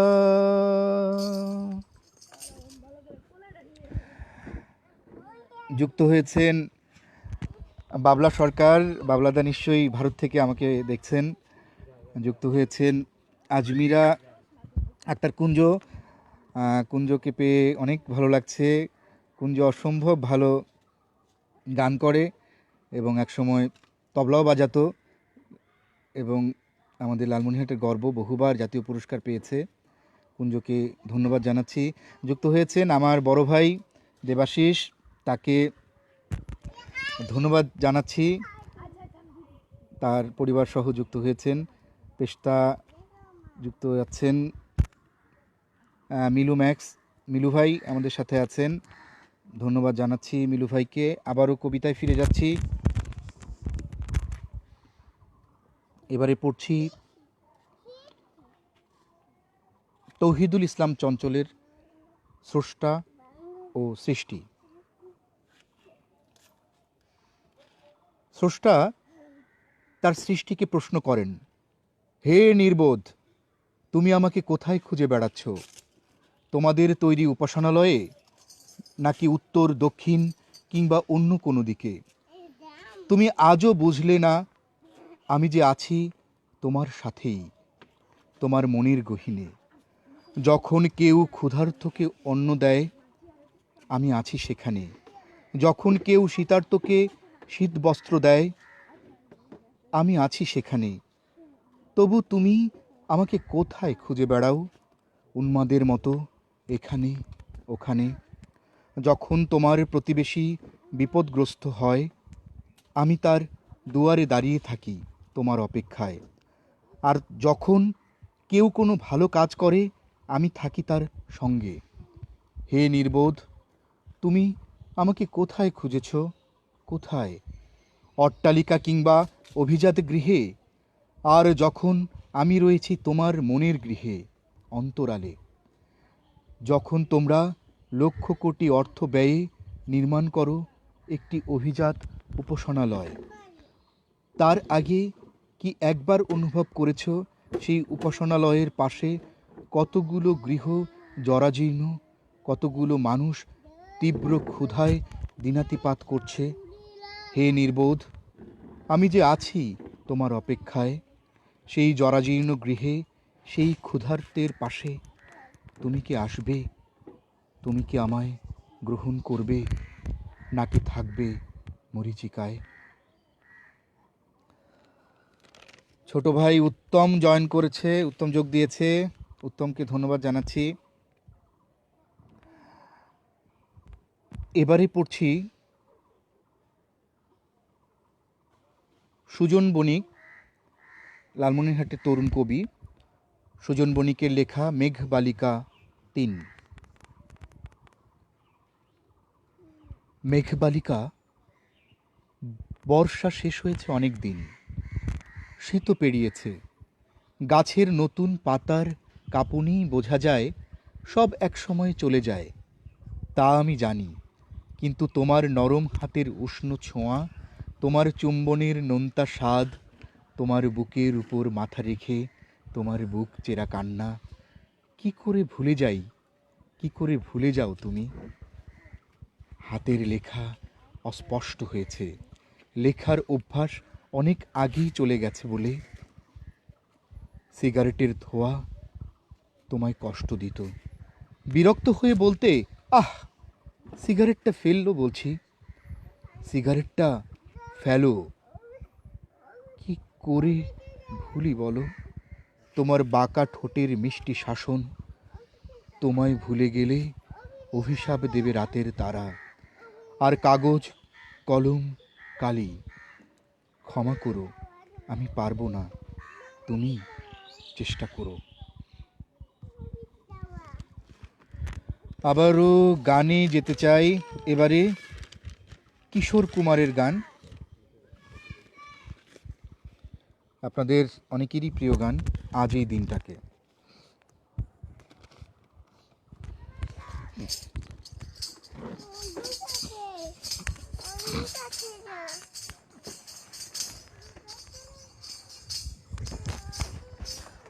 Speaker 1: যুক্ত হয়েছেন বাবলা সরকার। বাবলাদা নিশ্চয়ই ভারত থেকে আমাকে দেখছেন। যুক্ত হয়েছেন আজমিরা আক্তার কুঞ্জ। কুঞ্জকে পেয়ে অনেক ভালো লাগছে। কুঞ্জ অসম্ভব ভালো গান করে এবং একসময় তবলাও বাজাতো এবং আমাদের লালমনিরহাটের গর্ব, বহুবার জাতীয় পুরস্কার পেয়েছে। কুঞ্জকে ধন্যবাদ জানাচ্ছি। যুক্ত হয়েছেন আমার বড় ভাই দেবাশিস, তাকে ধন্যবাদ জানাচ্ছি। তার পরিবার সহ যুক্ত হয়েছেন। পেশতা যুক্ত আছেন মিলু ম্যাক্স, মিলু ভাই আমাদের সাথে আছেন, ধন্যবাদ জানাচ্ছি মিলু ভাইকে। আবারও কবিতায় ফিরে যাচ্ছি। এবারে পড়ছি তৌহিদুল ইসলাম চঞ্চলের স্রষ্টা ও সৃষ্টি। স্রষ্টা তার সৃষ্টিকে প্রশ্ন করেন, হে নির্বোধ, তুমি আমাকে কোথায় খুঁজে বেড়াচ্ছ? তোমাদের তৈরি উপাসনালয়ে, নাকি উত্তর দক্ষিণ কিংবা অন্য কোনো দিকে? তুমি আজও বুঝলে না আমি যে আছি তোমার সাথেই, তোমার মনের গহীনে। যখন কেউ ক্ষুধার্তকে অন্ন দেয়, আমি আছি সেখানে। যখন কেউ শীতার্তকে শীত বস্ত্র দেয়, আমি আছি সেখানে। তবু তুমি আমাকে কোথায় খুঁজে বেড়াও উন্মাদের মতো এখানে ওখানে? যখন তোমার প্রতিবেশী বিপদগ্রস্ত হয়, আমি তার দুয়ারে দাঁড়িয়ে থাকি তোমার অপেক্ষায়। আর যখন কেউ কোনো ভালো কাজ করে, আমি থাকি তার সঙ্গে। হে নির্বোধ, তুমি আমাকে কোথায় খুঁজেছ? কোথায়? অট্টালিকা কিংবা অভিজাত গৃহে? আর যখন আমি রয়েছি তোমার মনের গৃহে, অন্তরালে। যখন তোমরা লক্ষ কোটি অর্থ ব্যয়ে নির্মাণ করো একটি অভিজাত উপাসনালয়, তার আগে কি একবার অনুভব করেছ সেই উপাসনালয়ের পাশে কতগুলো গৃহ জরাজীর্ণ, কতগুলো মানুষ তীব্র ক্ষুধায় দিনাতিপাত করছে? হে নির্বোধ, আমি যে আছি তোমার অপেক্ষায়, সেই জরাজীর্ণ গৃহে, সেই ক্ষুধার্তের পাশে। তুমি কি আসবে? তুমি কি আমায় গ্রহণ করবে, নাকি থাকবে মরীচিকায়? ছোট ভাই উত্তম জয়েন করেছে, উত্তম যোগ দিয়েছে, উত্তমকে ধন্যবাদ জানাচ্ছি। এবারে পড়ছি সুজন বণিক, লালমনিরহাটের তরুণ কবি। সুজন বণিকের লেখা মেঘবালিকা ৩। মেঘবালিকা, বর্ষা শেষ হয়েছে অনেক দিন, শীত পেরিয়েছে। গাছের নতুন পাতার কাঁপুনি বোঝা যায় সব একসময় চলে যায়, তা আমি জানি। কিন্তু তোমার নরম হাতের উষ্ণ ছোঁয়া, তোমার চুম্বনের নোনতা স্বাদ, তোমার বুকের উপর মাথা রেখে তোমার বুক চেরা কান্না, কি করে ভুলে যাই, কি করে ভুলে যাও তুমি? হাতের লেখা অস্পষ্ট হয়েছে, লেখার অভ্যাস অনেক আগেই চলে গেছে বলে। সিগারেটের ধোঁয়া তোমায় কষ্ট দিত, বিরক্ত হয়ে বলতে, আহ, সিগারেটটা ফেললো বলছি, সিগারেটটা ফেলো। কি করে ভুলি বলো তোমার বাঁকা ঠোঁটের মিষ্টি শাসন? তোমায় ভুলে গেলে অভিশাপ দেবে রাতের তারা, আর কাগজ কলম কালি। ক্ষমা করো, আমি পারবো না, তুমি চেষ্টা করো। আবারও গানে যেতে চাই। এবারে কিশোর কুমারের গান, আপনাদের অনেকেরই প্রিয় গান। আজ এই দিনটাকে।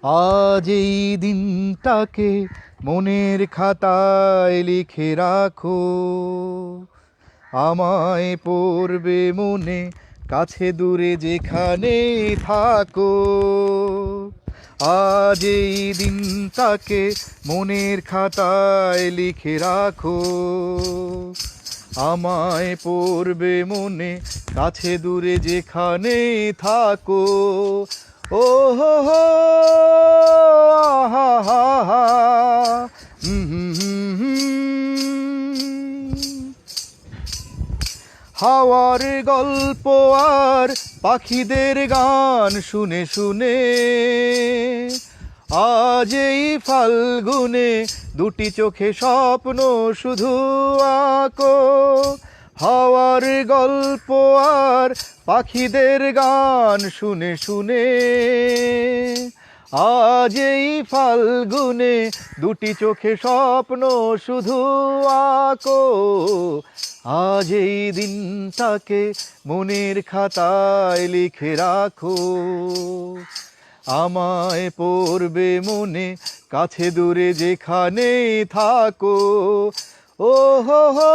Speaker 1: আজ এই দিনটাকে মনের খাতায় লিখে রাখো, আমায় পড়বে মনে, কাছে দূরে যেখানে থাকো। আজ এই দিনটাকে মনের খাতায় লিখে রাখো, আমায় পড়বে মনে, কাছে দূরে যেখানে থাকো। ও হো হো হা হা হা, হাওয়ার গল্প আর পাখিদের গান শুনে শুনে আজ এই ফাল্গুনে দুটি চোখে স্বপ্ন শুধু আঁকো। হাওয়ার গল্প আর পাখিদের গান শুনে শুনে আজ এই ফাল্গুনে দুটি চোখে স্বপ্ন শুধু আঁকো। আজ এই দিনটাকে মনের খাতায় লিখে রাখো, আমায় পড়বে মনে, কাছে দূরে যেখানে থাকো। ও হো হো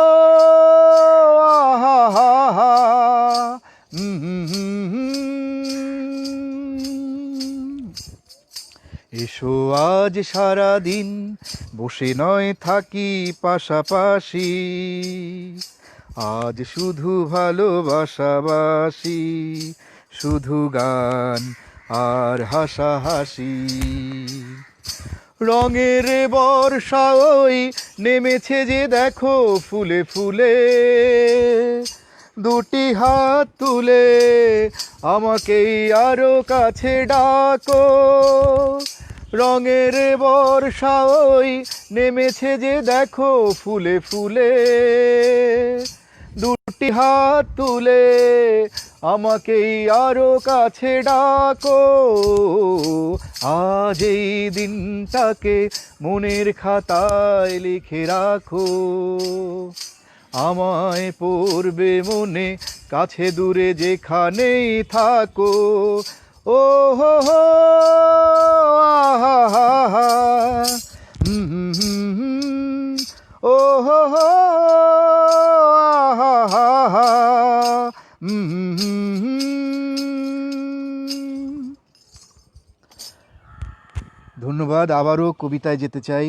Speaker 1: আহা হা হা, এসো আজ সারাদিন বসে নয় থাকি পাশাপাশি, আজ শুধু ভালোবাসাবাসি, শুধু গান আর হাসাহাসি। রঙের বর্ষা ওই নেমেছে যে দেখো ফুলে ফুলে, দুটি হাত তুলে আমাকেই আরো কাছে ডাকো। রঙের বর্ষা ওই নেমেছে যে দেখো ফুলে ফুলে, দুটি হাত তুলে আমাকেই আরো কাছে ডাকো। আজ এই দিনটাকে মনের খাতায় লিখে রাখো, আমায় পড়বে মনে, কাছে দূরে যেখানেই থাকো। ও হো হো আহা হা হা, ও হো হো আহা হা হা। ধন্যবাদ। আবারও কবিতায় যেতে চাই।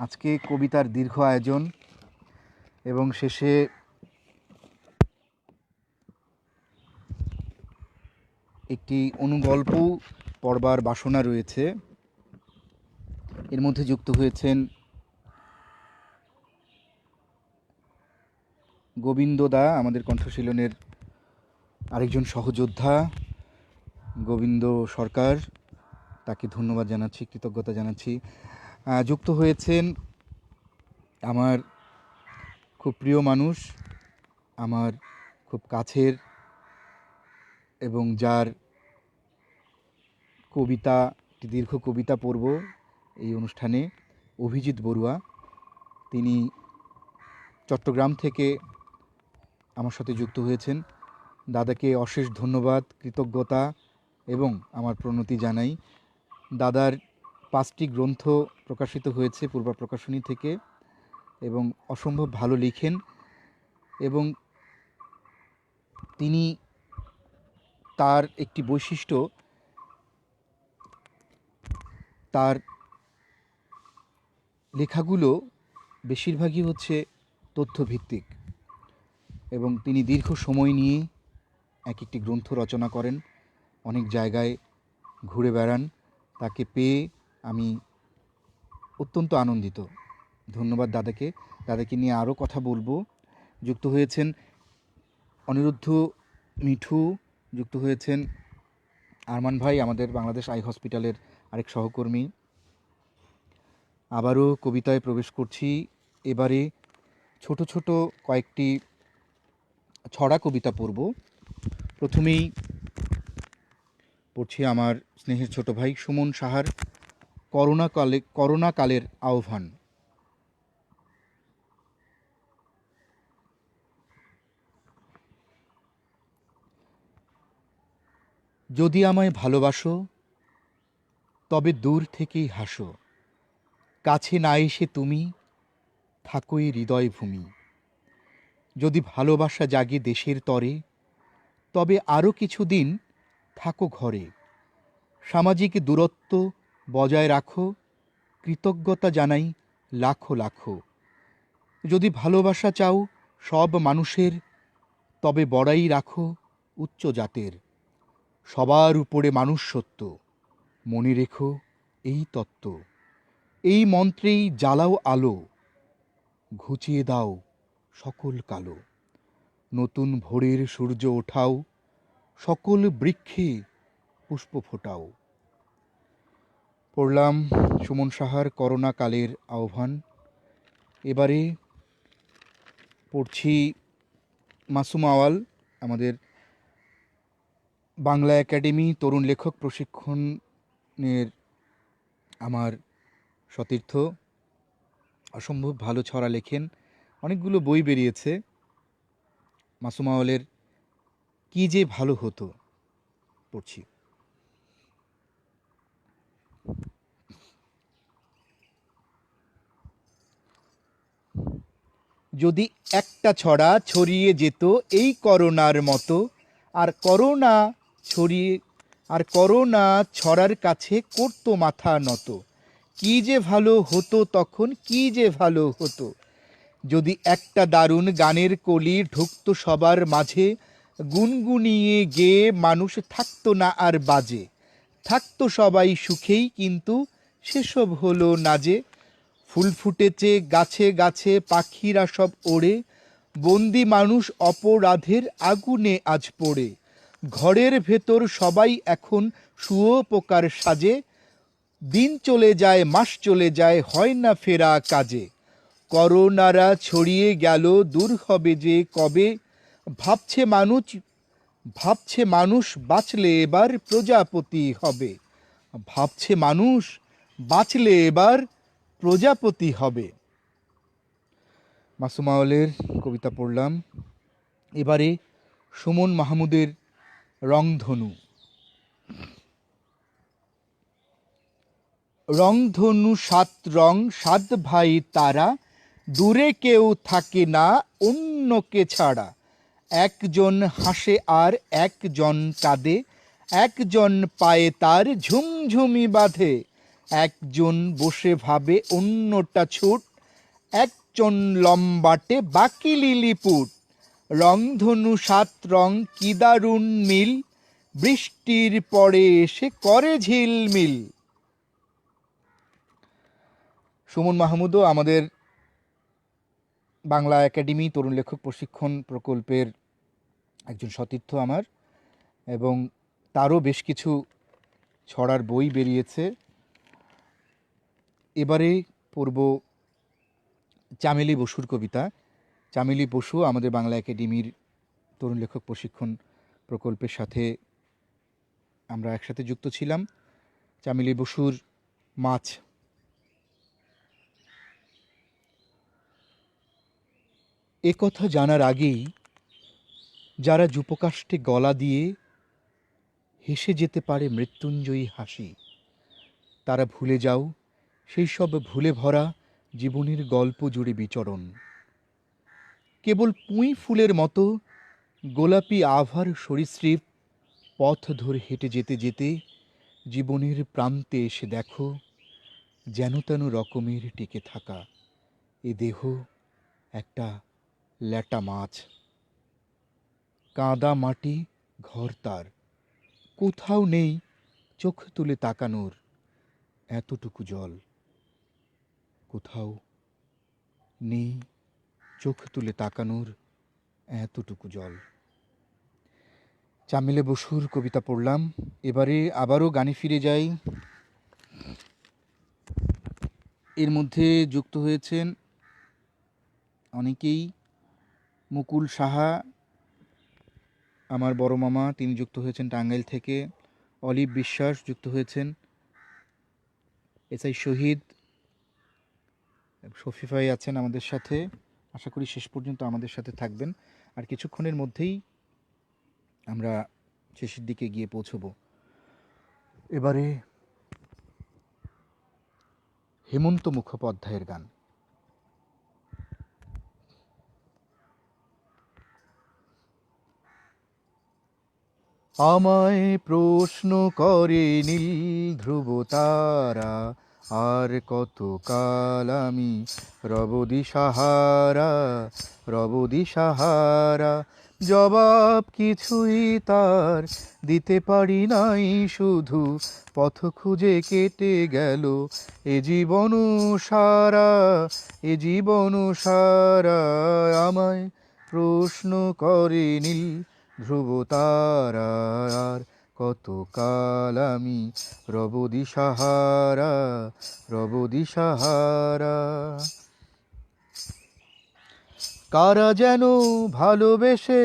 Speaker 1: আজকে কবিতার দীর্ঘ আয়োজন এবং শেষে একটি অনুগল্প পড়বার বাসনা রয়েছে। এর মধ্যে যুক্ত হয়েছেন গোবিন্দদা, আমাদের কণ্ঠশীলনের আরেকজন সহযোদ্ধা গোবিন্দ সরকার, তাকে ধন্যবাদ জানাচ্ছি, কৃতজ্ঞতা জানাচ্ছি। যুক্ত হয়েছেন আমার খুব প্রিয় মানুষ, আমার খুব কাছের এবং যার কবিতা, একটি দীর্ঘ কবিতা পড়ব এই অনুষ্ঠানে, অভিজিৎ বড়ুয়া। তিনি চট্টগ্রাম থেকে আমার সাথে যুক্ত হয়েছেন। দাদাকে অশেষ ধন্যবাদ, কৃতজ্ঞতা এবং আমার প্রণতি জানাই। দাদার 5টি গ্রন্থ প্রকাশিত হয়েছে পূর্বা প্রকাশনী থেকে এবং অসম্ভব ভালো লিখেন, এবং তিনি তার একটি বৈশিষ্ট্য, তার লেখাগুলো বেশিরভাগই হচ্ছে তথ্যভিত্তিক এবং তিনি দীর্ঘ সময় নিয়ে এক একটি গ্রন্থ রচনা করেন, অনেক জায়গায় ঘুরে বেড়ান। তাকে পেয়ে আমি অত্যন্ত আনন্দিত। ধন্যবাদ দাদাকে। দাদাকে নিয়ে আরও কথা বলবো। যুক্ত হয়েছেন অনিরুদ্ধ মিঠু, যুক্ত হয়েছেন আরমান ভাই, আমাদের বাংলাদেশ আই হসপিটালের আরেক সহকর্মী। আবারও কবিতায় প্রবেশ করছি। এবারে ছোট ছোট কয়েকটি ছড়া কবিতা পড়ব। প্রথমেই পড়ছি আমার স্নেহের ছোট ভাই সুমন সাহার করোনাকালের আহ্বান। যদি আমায় ভালোবাসো তবে দূর থেকেই হাসো, কাছে না এসে তুমি থাকোই হৃদয় ভূমি। যদি ভালোবাসা জাগে দেশের তরে, তবে আরও কিছুদিন থাকো ঘরে। সামাজিক দূরত্ব বজায় রাখো, কৃতজ্ঞতা জানাই লাখো লাখো। যদি ভালোবাসা চাও সব মানুষের, তবে বড়াই রাখো উচ্চ জাতের। সবার উপরে মানুষ সত্য, মনে রেখো এই তত্ত্ব। এই মন্ত্রেই জ্বালাও আলো, ঘুচিয়ে দাও সকল কালো। নতুন ভোরের সূর্য ওঠাও, সকল বৃক্ষে পুষ্প ফোটাও। পড়লাম সুমন সাহার করোনাকালের আহ্বান। এবারে পড়ছি মাসুম আওয়াল, আমাদের বাংলা একাডেমি তরুণ লেখক প্রশিক্ষণের আমার সতীর্থ। অসম্ভব ভালো ছড়া লেখেন, অনেকগুলো বই বেরিয়েছে। মাসুম আওয়ালের কি যে ভালো হতো পড়ছি। যদি একটা ছড়া ছড়িয়ে যেত এই করোনার মতো, আর করোনা ছড়িয়ে আর করোনা ছড়ার কাছে করতো মাথা নত। কি যে ভালো হতো তখন, কি যে ভালো হতো। যদি একটা দারুণ গানের কলি ঢুকতো সবার মাঝে, গুনগুনিয়ে গেয়ে মানুষ থাকতো না আর বাজে। থাকতো সবাই সুখেই, কিন্তু সেসব হলো না যে। ফুল ফুটেছে গাছে গাছে, পাখিরা সব ওড়ে, বন্দি মানুষ অপরাধের আগুনে আজ পড়ে। ঘরের ভেতর সবাই এখন শুঁয়োপোকার সাজে। দিন চলে যায়, মাস চলে যায়, হয় না ফেরা কাজে। করোনারা ছড়িয়ে গেল, দূর হবে যে কবে। ভাবছে মানুষ ভাবছে মানুষ বাঁচলে এবার প্রজাপতি হবে। ভাবছে মানুষ বাঁচলে এবার প্রজাপতি হবে। মাসুম আওয়ালের কবিতা পড়লাম। এবারে সুমন মাহমুদের রংধনু। রংধনু সাত রং, সাত ভাই তারা, দূরে কেউ থাকে না অন্যকে ছাড়া। একজন হাসে আর একজন কাঁদে, একজন পায়ে তার ঝুমঝুমি বাঁধে। একজন বসে ভাবে অন্যটা ছুট, একজন লম্বাটে বাকি লিলিপুট। রংধনু সাত রং কি দারুণ মিল, বৃষ্টির পরে এসে করে ঝিলমিল। সুমন মাহমুদও আমাদের বাংলা একাডেমি তরুণ লেখক প্রশিক্ষণ প্রকল্পের একজন সতীর্থ আমার, এবং তারও বেশ কিছু ছড়ার বই বেরিয়েছে। এবারে পড়ব চামেলি বসুর কবিতা। চামেলি বসু আমাদের বাংলা একাডেমির তরুণ লেখক প্রশিক্ষণ প্রকল্পের সাথে আমরা একসাথে যুক্ত ছিলাম। চামেলি বসুর মাছ। এ কথা জানার আগেই যারা যুপকাষ্ঠে গলা দিয়ে হেসে যেতে পারে মৃত্যুঞ্জয়ী হাসি, তারা ভুলে যাও সেই সব ভুলে ভরা জীবনের গল্প জুড়ে বিচরণ। কেবল পুঁই ফুলের মতো গোলাপি আভার সরীসৃপ পথ ধরে হেঁটে যেতে যেতে জীবনের প্রান্তে এসে দেখো যেন তেন রকমের টিকে থাকা এ দেহ একটা ল্যাটা মাছ। কাদা মাটি ঘর তার, কোথাও নেই চোখ তুলে তাকানোর এতটুকু জল। কোথাও নেই চোখ তুলে তাকানোর এতটুকু জল। চামেলে বসুর কবিতা পড়লাম। এবারে আবারও গানে ফিরে যাই। এর মধ্যে যুক্ত হয়েছেন অনেকেই। মুকুল সাহা আমার বড় মামা, তিনি যুক্ত হয়েছেন টাঙ্গাইল থেকে। অলিভ বিশ্বাস যুক্ত হয়েছেন, এসআই শহীদ, শফিফাই আছেন আমাদের সাথে। আশা করি শেষ পর্যন্ত আমাদের সাথে থাকবেন। আর কিছুক্ষণের মধ্যেই আমরা শেষের দিকে গিয়ে পৌঁছব। এবারে হেমন্ত মুখোপাধ্যায়ের গান। আমায় প্রশ্ন করে নীল ধ্রুব তারা, আর কত কাল আমি রব দিশাহারা, রব দিশাহারা। জবাব কিছুই তার দিতে পারি নাই, শুধু পথ খুঁজে কেটে গেল এ জীবন সারা, এ জীবন সারা। আমায় প্রশ্ন করে নীল ধ্রুব তারা, আর কত কাল আমি রব দিশাহারা, রব দিশাহারা। কারা যেন ভালোবেসে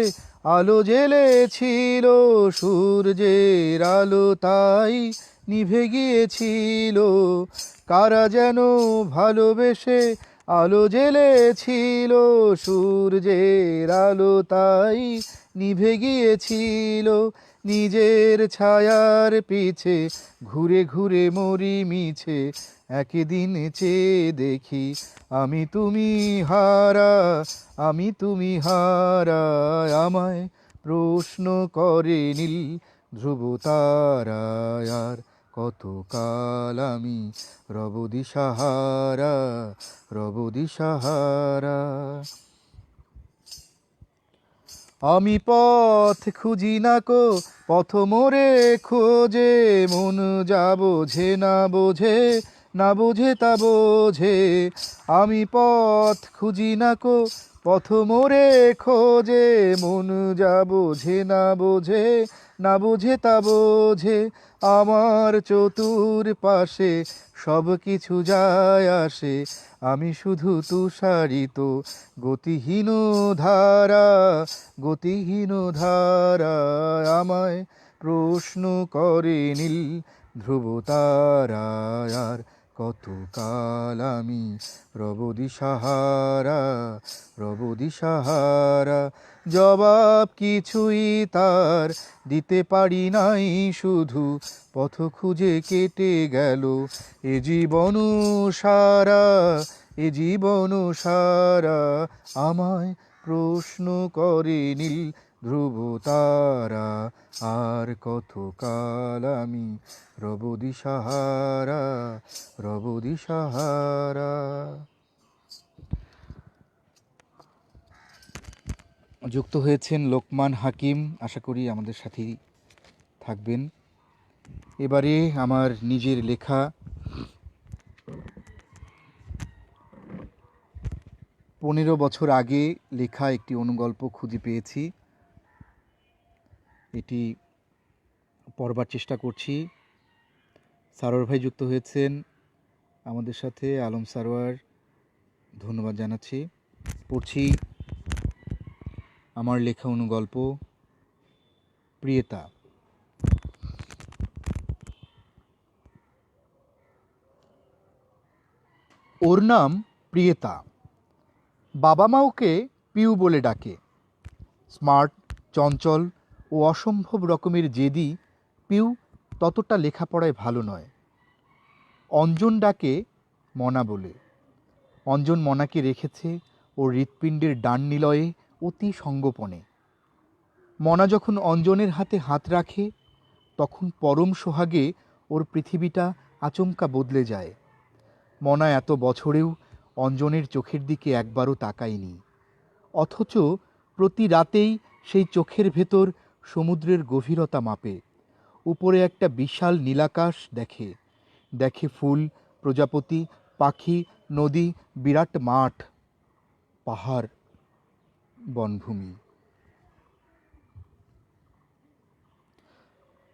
Speaker 1: আলো জ্বেলেছিল, সূর্যের আলো তাই নিভে গিয়েছিল। কারা যেন ভালোবেসে আলো জ্বেলেছিল, সূর্যের আলো তাই নিভে গিয়েছিল। নিজের ছায়ার পিছে ঘুরে ঘুরে মরি মিছে, একদিন চেয়ে দেখি আমি তুমি হারা, আমি তুমি হারা। আমায় প্রশ্ন করে নীল ধ্রুব তারা, আর কত কাল আমি রব দিশাহারা, রব দিশাহারা। আমি পথ খুঁজি না কো, পথ মোরে খোঁজে, মন যা বোঝে না বোঝে, না বোঝে তা বোঝে। আমি পথ খুঁজি না কো, পথ মোরে খোঁজে, মন যা বোঝে না বোঝে, না বোঝে তা বোঝে। আমার চতুর পাশে সব কিছু যায় আসে, আমি শুধু তুষারিত গতিহীন ধারা, গতিহীন ধারা। আমায় প্রশ্ন করে নীল ধ্রুব তারা, আর কত কাল আমি রব দিশাহারা, রব দিশাহারা। জবাব কিছুই তার দিতে পারি নাই, শুধু পথ খুঁজে কেটে গেল এ জীবন সারা, এ জীবন সারা। আমায় প্রশ্ন করে নীল ধ্রুব তারা, আর কত কাল আমি রব দিশাহারা, রব দিশাহারা। যুক্ত হয়েছেন লোকমান হাকিম, আশা করি আমাদের সাথেই থাকবেন। এবারে আমার নিজের লেখা 15 বছর আগে লেখা একটি অনুগল্প খুঁজে পেয়েছি, এটি পড়বার চেষ্টা করছি। সারোয়ার ভাই যুক্ত হয়েছেন আমাদের সাথে, আলম সারোয়ার, ধন্যবাদ জানাচ্ছি। পড়ছি আমার লেখা অনুগল্প প্রিয়তা। ওর নাম প্রিয়তা। বাবা মা ওকে পিউ বলে ডাকে। স্মার্ট, চঞ্চল ও অসম্ভব রকমের জেদি পিউ ততটা লেখাপড়ায় ভালো নয়। অঞ্জন ডাকে মনা বলে। অঞ্জন মনাকে রেখেছে ওর হৃৎপিণ্ডের ডান নিলয়ে অতি সঙ্গোপনে। মনা যখন অঞ্জনের হাতে হাত রাখে, তখন পরম সোহাগে ওর পৃথিবীটা আচমকা বদলে যায়। মনা এত বছরেও অঞ্জনের চোখের দিকে একবারও তাকায়নি, অথচ প্রতি রাতেই সেই চোখের ভেতর সমুদ্রের গভীরতা মাপে। উপরে একটা বিশাল নীলাকাশ দেখে, দেখে ফুল, প্রজাপতি, পাখি, নদী, বিরাট মাঠ, পাহাড়, বনভূমি।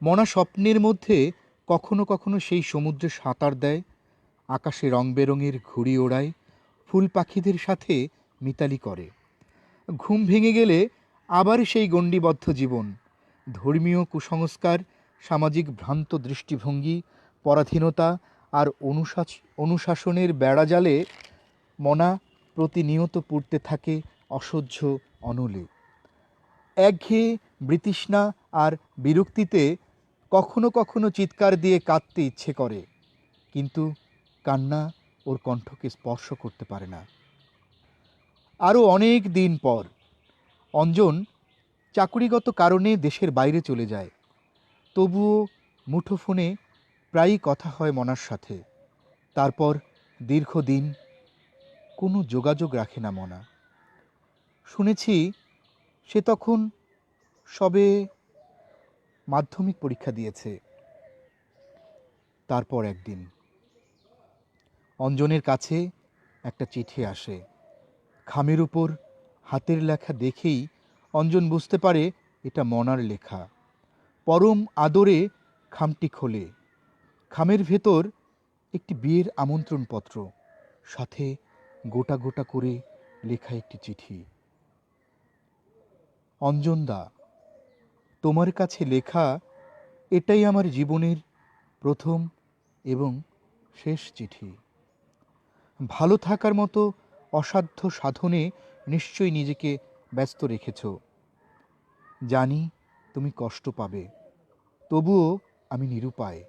Speaker 1: মনা স্বপ্নের মধ্যে কখনো কখনো সেই সমুদ্রে সাঁতার দেয়, আকাশে রং বেরঙের ঘুড়ি ওড়ায়, ফুল পাখিদের সাথে মিতালি করে। ঘুম ভেঙে গেলে আবার সেই গণ্ডিবদ্ধ জীবন, ধর্মীয় কুসংস্কার, সামাজিক ভ্রান্ত দৃষ্টিভঙ্গি, পরাধীনতা আর অনুশাসনের বেড়াজালে মনা প্রতিনিয়ত পুড়তে থাকে অসহ্য অনলে। একঘেয়ে বৃতৃষ্ণা আর বিরক্তিতে কখনো কখনো চিৎকার দিয়ে কাঁদতে ইচ্ছে করে, কিন্তু কান্না ওর কণ্ঠকে স্পর্শ করতে পারে না। আরও অনেক দিন পর অঞ্জন চাকুরিগত কারণে দেশের বাইরে চলে যায়। তবুও মুঠোফোনে প্রায়ই কথা হয় মনার সাথে। তারপর দীর্ঘদিন কোনো যোগাযোগ রাখে না মনা। শুনেছি সে তখন সবে মাধ্যমিক পরীক্ষা দিয়েছে। তারপর একদিন অঞ্জনের কাছে একটা চিঠি আসে। খামের উপর হাতের লেখা দেখেই অঞ্জন বুঝতে পারে এটা মনার লেখা। পরম আদরে খামটি খোলে। খামের ভেতর একটি বিয়ের আমন্ত্রণপত্র, সাথে গোটা গোটা করে লেখা একটি চিঠি। অঞ্জনদা, তোমার কাছে লেখা এটাই আমার জীবনের প্রথম এবং শেষ চিঠি। ভালো থাকার মতো অসাধ্য সাধনে নিশ্চয়ই নিজেকে ব্যস্ত রেখেছ। জানি তুমি কষ্ট পাবে, তবুও আমি নিরুপায়।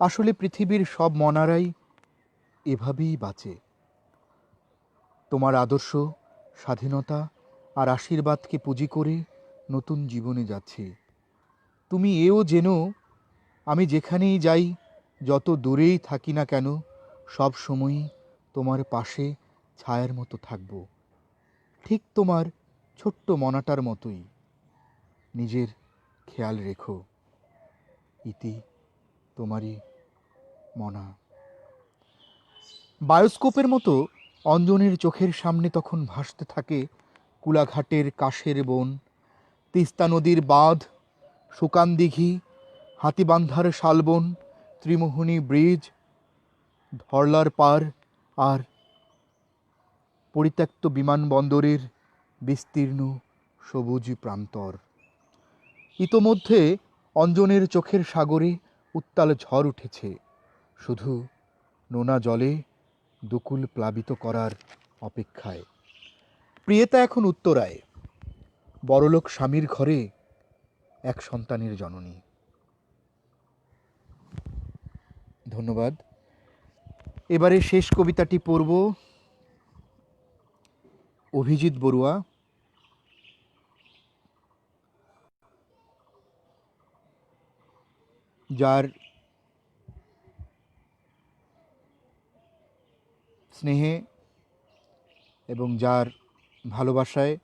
Speaker 1: আসলে পৃথিবীর সব মনারাই এভাবেই বাঁচে। তোমার আদর্শ, স্বাধীনতা আর আশীর্বাদকে পুঁজি করে নতুন জীবনে যাচ্ছি। তুমি এও জেনো, আমি যেখানেই যাই, যত দূরেই থাকি না কেন, সব সময়ই তোমার পাশে ছায়ার মতো থাকব, ঠিক তোমার ছোট্ট মনাটার মতোই। নিজের খেয়াল রেখো। ইতি তোমারই মনা। বায়োস্কোপের মতো অঞ্জনের চোখের সামনে তখন ভাসতে থাকে কুলাঘাটের কাশের বন, তিস্তা নদীর বাঁধ, সুকান দিঘি, হাতিবান্ধার শালবন, ত্রিমোহনী ব্রিজ, ধরলার পার আর পরিত্যক্ত বিমানবন্দরের বিস্তীর্ণ সবুজ প্রান্তর। ইতোমধ্যে অঞ্জনের চোখের সাগরে উত্তাল ঝড় উঠেছে, শুধু নোনা জলে দুকুল প্লাবিত করার অপেক্ষায়। প্রিয়েতা এখন উত্তরায়, বড়লোক স্বামীর ঘরে এক সন্তানের জননী। ধন্যবাদ। এবারে শেষ কবিতাটি পড়ব। অভিজিৎ বড়ুয়া, যার স্নেহে এবং যার ভালোবাসায়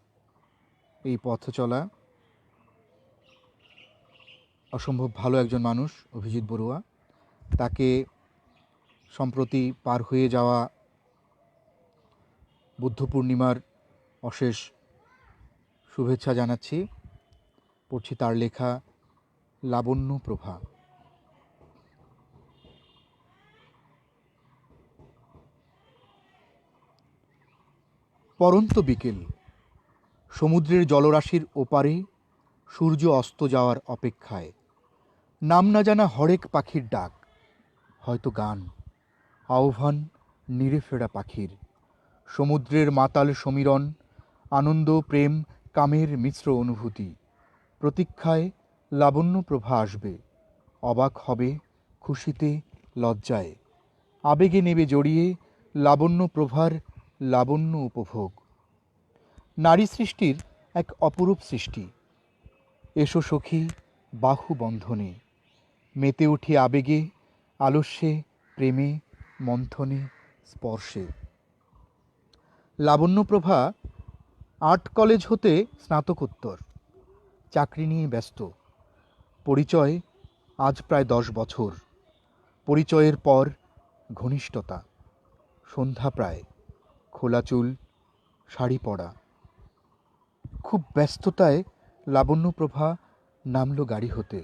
Speaker 1: এই পথ চলা। অসম্ভব ভালো একজন মানুষ অভিজিৎ বড়ুয়া। তাকে সম্প্রতি পার হয়ে যাওয়া বুদ্ধ পূর্ণিমার অশেষ শুভেচ্ছা জানাচ্ছি। পড়ছি তার লেখা লাবণ্য প্রভা। পরন্ত বিকেল, সমুদ্রের জলরাশির ওপারে সূর্য অস্ত যাওয়ার অপেক্ষায়। নাম না জানা হরেক পাখির ডাক, হয়তো গান, আহ্বান নিরে ফেরা পাখির। সমুদ্রের মাতাল সমীরণ, আনন্দ, প্রেম, কামের মিশ্র অনুভূতি। প্রতীক্ষায় লাবণ্য প্রভা আসবে, অবাক হবে খুশিতে লজ্জায়। আবেগে নেবে জড়িয়ে লাবণ্য প্রভার লাবণ্য উপভোগ। নারী সৃষ্টির এক অপরূপ সৃষ্টি। এসো সখী বাহু বন্ধনে, মেতে উঠি আবেগে, আলস্যে, প্রেমে, মন্থনে, স্পর্শে। লাবণ্যপ্রভা আর্ট কলেজ হতে স্নাতকোত্তর, চাকরি নিয়ে ব্যস্ত। পরিচয় আজ প্রায় 10 বছর। পরিচয়ের পর ঘনিষ্ঠতা। সন্ধ্যা প্রায়, খোলা চুল, শাড়ি পরা। খুব ব্যস্ততায় লাবণ্যপ্রভা নামল গাড়ি হতে,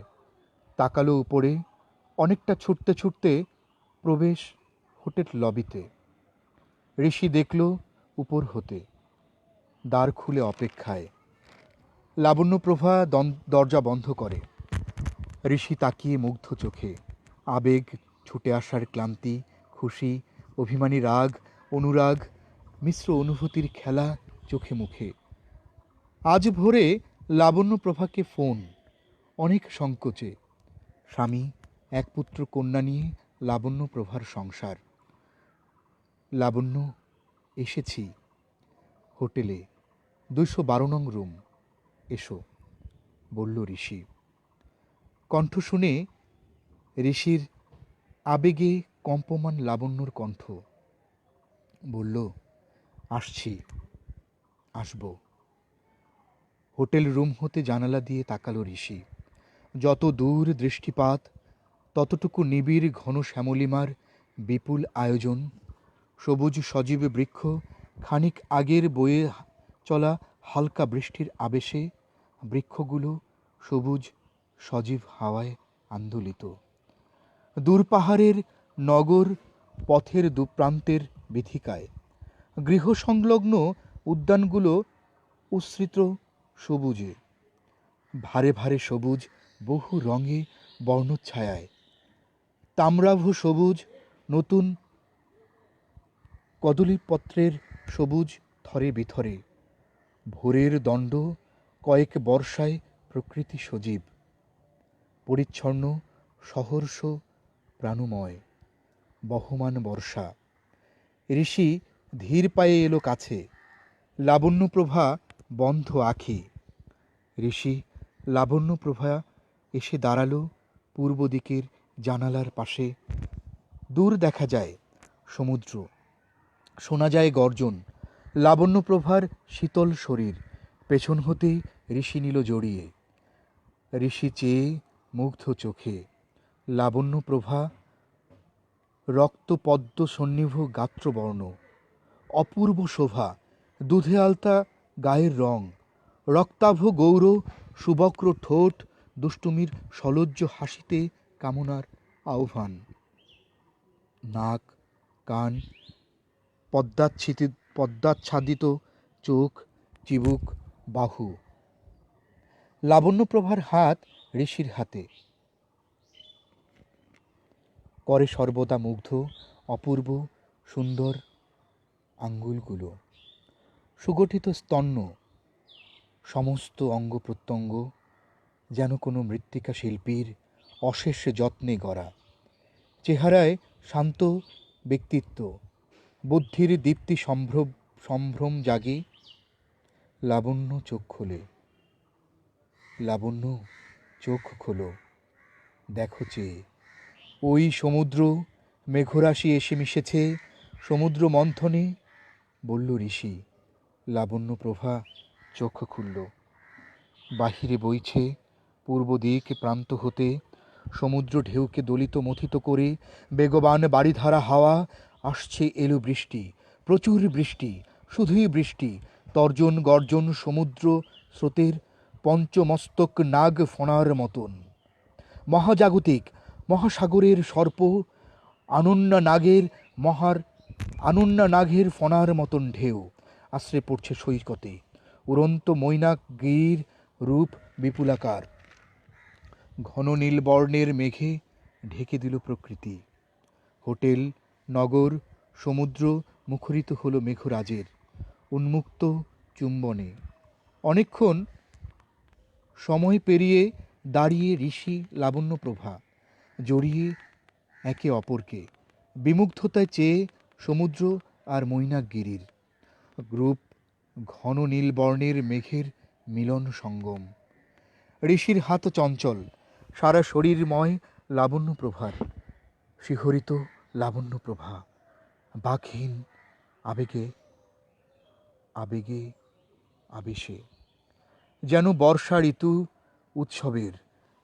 Speaker 1: তাকালো উপরে। অনেকটা ছুটতে ছুটতে প্রবেশ হোটেল লবিতে। ঋষি দেখল উপর হতে, দ্বার খুলে অপেক্ষায়। লাবণ্যপ্রভা দরজা বন্ধ করে। ঋষি তাকিয়ে মুগ্ধ চোখে, আবেগ, ছুটে আসার ক্লান্তি, খুশি, অভিমানী রাগ, অনুরাগ, মিশ্র অনুভূতির খেলা চোখে মুখে। আজ ভোরে লাবণ্যপ্রভাকে ফোন, অনেক সংকোচে। স্বামী, এক পুত্র কন্যা নিয়ে লাবণ্যপ্রভার সংসার। লাবণ্য, এসেছি। হোটেলে 212 নং রুম। এসো, বলল ঋষি। কণ্ঠ শুনে ঋষির আবেগে কম্পমান লাবণ্যর কণ্ঠ। বলল, আসছি, আসব। হোটেল রুম হতে জানালা দিয়ে তাকালো ঋষি। যত দূর দৃষ্টিপাত, ততটুকু নিবিড় ঘন শ্যামলিমার বিপুল আয়োজন। সবুজ সজীব বৃক্ষ, খানিক আগের বয়ে চলা হালকা বৃষ্টির আবেশে বৃক্ষগুলো সবুজ সজীব হাওয়ায় আন্দোলিত। দূর পাহাড়ের নগর পথের দুপ্রান্তের বিথিকায় গৃহসংলগ্ন উদ্যানগুলো উচ্ছ্রিত সবুজে, ভারে ভারে সবুজ, বহু রঙে বর্ণচ্ছায়ায়। তাম্রাভ সবুজ, নতুন কদলীপত্রের সবুজ থরে বিথরে। ভোরের দণ্ড, কয়েক বর্ষায় প্রকৃতি সজীব, পরিচ্ছন্ন, সহর্ষ, প্রাণময়। বহমান বর্ষা। ঋষি ধীর পায়ে এলো কাছে। লাবণ্যপ্রভা বন্ধ আঁখি। ঋষি, লাবণ্যপ্রভা এসে দাঁড়ালো পূর্ব দিকের জানালার পাশে। দূর দেখা যায় সমুদ্র, শোনা যায় গর্জন। লাবণ্যপ্রভার শীতল শরীর পেছন হতে ঋষি নিল জড়িয়ে। ঋষি চেয়ে মুগ্ধ চোখে। লাবণ্যপ্রভা রক্তপদ্ম সন্নিভ গাত্রবর্ণ, অপূর্ব শোভা, দুধে আলতা গায়ের রং, রক্তাভ গৌর, সুবক্র ঠোঁট, দুষ্টুমির সলজ্জ হাসিতে কামনার আহ্বান। নাক, কান, পদ্মাচ্ছাদিত চোখ, চিবুক, বাহু। লাবণ্যপ্রভার হাত ঋষির হাতে, করে সর্বদা মুগ্ধ, অপূর্ব সুন্দর আঙ্গুলগুলো। সুগঠিত স্তন্য, সমস্ত অঙ্গ প্রত্যঙ্গ যেন কোনো মৃত্তিকা শিল্পীর অশেষ যত্নে গড়া। চেহারায় শান্ত ব্যক্তিত্ব, বুদ্ধির দীপ্তি সম্ভ্রম জাগে। লাবণ্য চোখ খোলে। লাবণ্য চোখ খোলো, দেখো চেয়ে। ওই সমুদ্র, মেঘরাশি এসে মিশেছে সমুদ্র মন্থনে, বলল ঋষি। লাবণ্যপ্রভা চোখ খুলল। বাহিরে বইছে পূর্ব দিক প্রান্ত হতে সমুদ্র ঢেউকে দলিত মথিত করে বেগবান বাড়িধারা হাওয়া। আসছে এলো বৃষ্টি, প্রচুর বৃষ্টি, শুধুই বৃষ্টি। তর্জন গর্জন সমুদ্র স্রোতের পঞ্চমস্তক নাগ ফণার মতন। মহাজাগতিক মহাসাগরের সর্প, আনন্যা নাগের ফণার মতন ঢেউ আশ্রে পড়ছে সৈকতে। উড়ন্ত মৈনাক গির রূপ বিপুলাকার, ঘন নীল বর্ণের মেঘে ঢেকে দিল প্রকৃতি। হোটেল, নগর, সমুদ্র মুখরিত হলো মেঘরাজের উন্মুক্ত চুম্বনে। অনেকক্ষণ সময় পেরিয়ে দাঁড়িয়ে ঋষি লাবণ্যপ্রভা জড়িয়ে একে অপরকে, বিমুগ্ধতায় চেয়ে সমুদ্র আর মৈনাকগিরির গ্রুপ, ঘন নীল বর্ণের মেঘের মিলন সঙ্গম। ঋষির হাত চঞ্চল, সারা শরীরময় লাবণ্যপ্রভার। শিহরিত লাবণ্যপ্রভা বাকহীন আবেগে আবেগে আবেশে, যেন বর্ষা ঋতু উৎসবের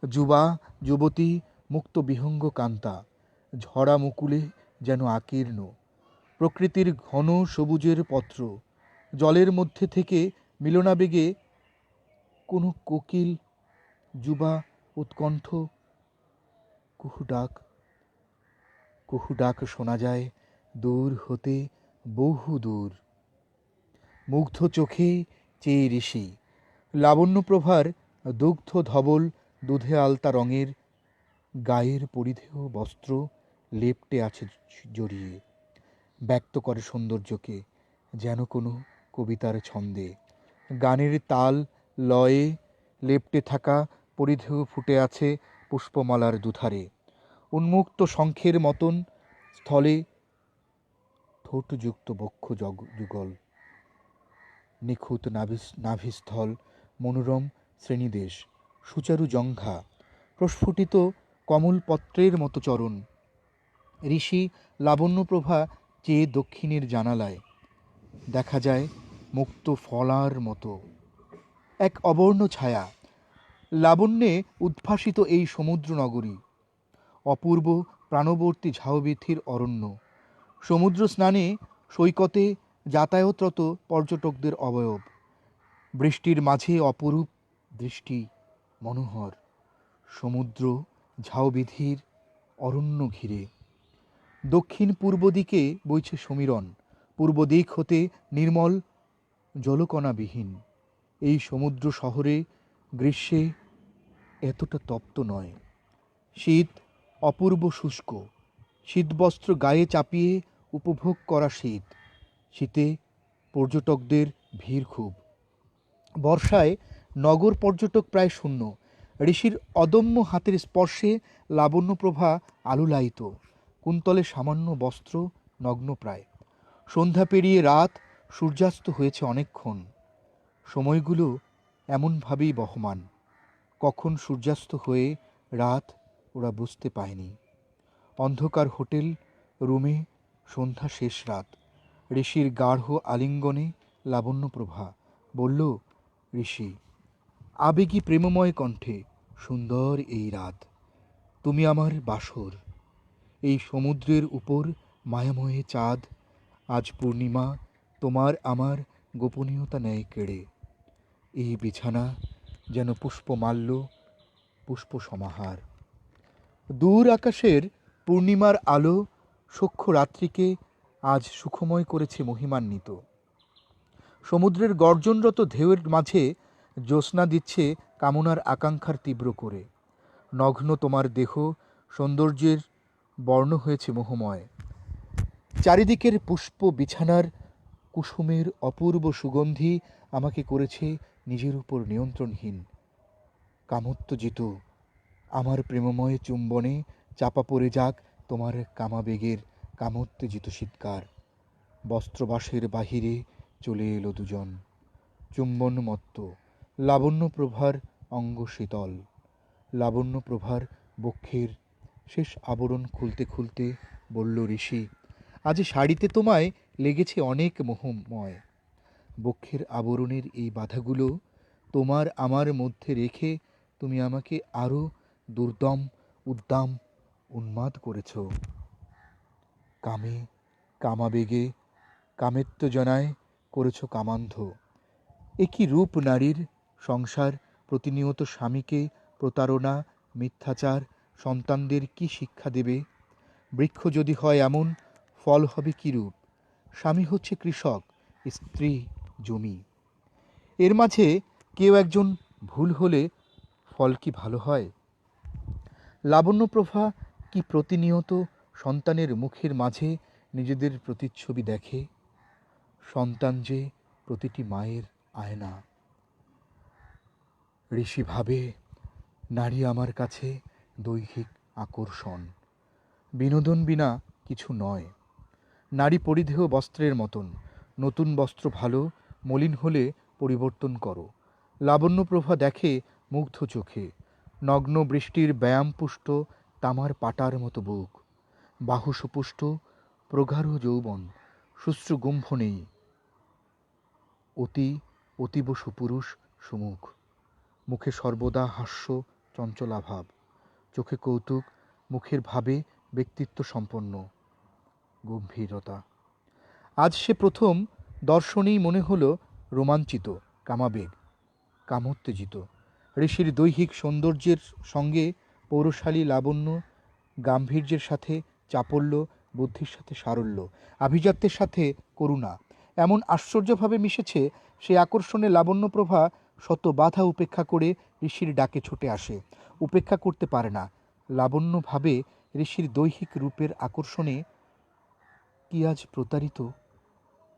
Speaker 1: যুবা যুবতী মুক্ত বিহঙ্গ কান্তা। ঝরা মুকুলে যেন আকীর্ণ প্রকৃতির ঘন সবুজের পত্র। জলের মধ্যে থেকে মিলনাবেগে কোনো কোকিল যুবা উৎকণ্ঠ কুহু ডাক শোনা যায় দূর হতে, বহু দূর। মুগ্ধ চোখে চেয়ে ঋষি। লাবণ্যপ্রভার দুগ্ধ ধবল দুধে আলতা রঙের গায়ের পরিধেয় বস্ত্র লেপ্টে আছে জড়িয়ে, ব্যক্ত করে সৌন্দর্যকে যেন কোনো কবিতার ছন্দে। গানের তাল লয়ে লেপ্টে থাকা পরিধেয় ফুটে আছে পুষ্পমালার দুধারে। উন্মুক্ত শঙ্খের মতন স্থলে ঠোঁটযুক্ত বক্ষ যুগল, নিখুঁত নাভিস্থল, মনোরম শ্রেণীদেশ, সুচারু জঙ্ঘা, প্রস্ফুটিত কমলপত্রের মতো চরণ। ঋষি লাবণ্যপ্রভা চেয়ে দক্ষিণের জানালায় দেখা যায় মুক্ত ফলার মতো এক অবর্ণ ছায়া। লাবণ্যে উদ্ভাসিত এই সমুদ্র নগরী, অপূর্ব প্রাণবর্তী ঝাউবৃথির অরণ্য, সমুদ্র স্নানে সৈকতে যাতায়াতরত পর্যটকদের অবয়ব, বৃষ্টির মাঝে অপরূপ দৃষ্টি মনোহর, সমুদ্র ঝাউবৃথির অরণ্য ঘিরে। দক্ষিণ পূর্ব দিকে বইছে সমীরণ, পূর্ব দিক হতে নির্মল জলকণাবিহীন। এই সমুদ্র শহরে গ্রীষ্মে এতটা তপ্ত নয়। শীত অপূর্ব শুষ্ক, শীতবস্ত্র গায়ে চাপিয়ে উপভোগ করা শীত। শীতে পর্যটকদের ভিড় খুব। বর্ষায় নগর পর্যটক প্রায় শূন্য। ঋষির অদম্য হাতের স্পর্শে লাবণ্যপ্রভা আলুলায়িত, কুন্তলে সামান্য বস্ত্র, নগ্ন প্রায়। সন্ধ্যা পেরিয়ে রাত, সূর্যাস্ত হয়েছে অনেকক্ষণ। সময়গুলো এমনভাবেই বহমান, কখন সূর্যাস্ত হয়ে রাত ওরা বুঝতে পায়নি। অন্ধকার হোটেল রুমে সন্ধ্যা শেষ রাত। ঋষির গাঢ় আলিঙ্গনে লাবণ্যপ্রভা বলল, ঋষি আবেগী প্রেমময় কণ্ঠে, সুন্দর এই রাত, তুমি আমার বাসর। এই সমুদ্রের উপর মায়াময়ে চাঁদ, আজ পূর্ণিমা, তোমার আমার গোপনীয়তা নেয় কেড়ে। এই বিছানা যেন পুষ্পমাল্য, পুষ্প সমাহার। দূর আকাশের পূর্ণিমার আলো সখ্য রাত্রিকে আজ সুখময় করেছে মহিমান্বিত। সমুদ্রের গর্জনরত ঢেউয়ের মাঝে জ্যোৎস্না দিচ্ছে কামনার আকাঙ্ক্ষার তীব্র করে। নগ্ন তোমার দেহ সৌন্দর্যের বর্ণ হয়েছে মোহময়। চারিদিকের পুষ্প বিছানার কুসুমের অপূর্ব সুগন্ধি আমাকে করেছে নিজের উপর নিয়ন্ত্রণহীন। কামোত্তেজিত আমার প্রেমময় চুম্বনে চাপা পড়ে যাক তোমার কামাবেগের কামোত্তেজিত শীতকার। বস্ত্রবাসের বাহিরে চলে এলো দুজন, চুম্বনমত্ত। লাবণ্যপ্রভার অঙ্গ শীতল। লাবণ্যপ্রভার বক্ষের শেষ আবরণ খুলতে খুলতে বলল, ঋষি আজ শাড়িতে তোমায় লেগেছে অনেক মোহময়। বক্ষের আবরণের এই বাধাগুলো তোমার আমার মধ্যে রেখে তুমি আমাকে আরও দুর্দম, উদ্দাম, উন্মাদ করেছ। কামে, কামাবেগে, কামেত্তজনায় করেছ কামান্ধ। এ কি রূপ নারীর! সংসার প্রতিনিয়ত স্বামীকে প্রতারণা, মিথ্যাচার, সন্তানদের কি শিক্ষা দেবে? বৃক্ষ যদি হয় এমন, ফল হবে কি রূপ? স্বামী হচ্ছে কৃষক, স্ত্রী জমি। এর মাঝে কেউ একজন ভুল হলে ফল কি ভালো হয়? লাবণ্যপ্রভা কি প্রতিনিয়ত সন্তানের মুখের মাঝে নিজেদের প্রতিচ্ছবি দেখে? সন্তান যে প্রতিটি মায়ের আয়না। ঋষি ভাবে, নারী আমার কাছে দৈহিক আকর্ষণ, বিনোদন বিনা কিছু নয়। নারী পরিধেয় বস্ত্রের মতন, নতুন বস্ত্র ভালো, মলিন হলে পরিবর্তন করো। লাবণ্যপ্রভা দেখে মুগ্ধ চোখে, নগ্ন বৃষ্টির ব্যায়ামপুষ্ট তামার পাটার মতো বুক, বাহু সুপুষ্ট, প্রগাঢ় যৌবন, শুশ্রুগুম্ভ নেই, অতীব সুপুরুষ সুমুখ, মুখে সর্বদা হাস্য, চঞ্চলাভাব, চোখে কৌতুক, মুখের ভাবে ব্যক্তিত্ব সম্পন্ন গম্ভীরতা। আজ সে প্রথম দর্শনেই মনে হল রোমাঞ্চিত, কামাবেগ, কামোত্তেজিত। ঋষির দৈহিক সৌন্দর্যের সঙ্গে পৌরশালী লাবণ্য, গাম্ভীর্যের সাথে চাপল্য, বুদ্ধির সাথে সারল্য, আভিজাত্যের সাথে করুণা এমন আশ্চর্যভাবে মিশেছে, সে আকর্ষণে লাবণ্যপ্রভা শত বাধা উপেক্ষা করে ঋষির ডাকে ছুটে আসে। উপেক্ষা করতে পারে না। লাবণ্য ভাবে ঋষির দৈহিক রূপের আকর্ষণে কি আজ প্রতারিত?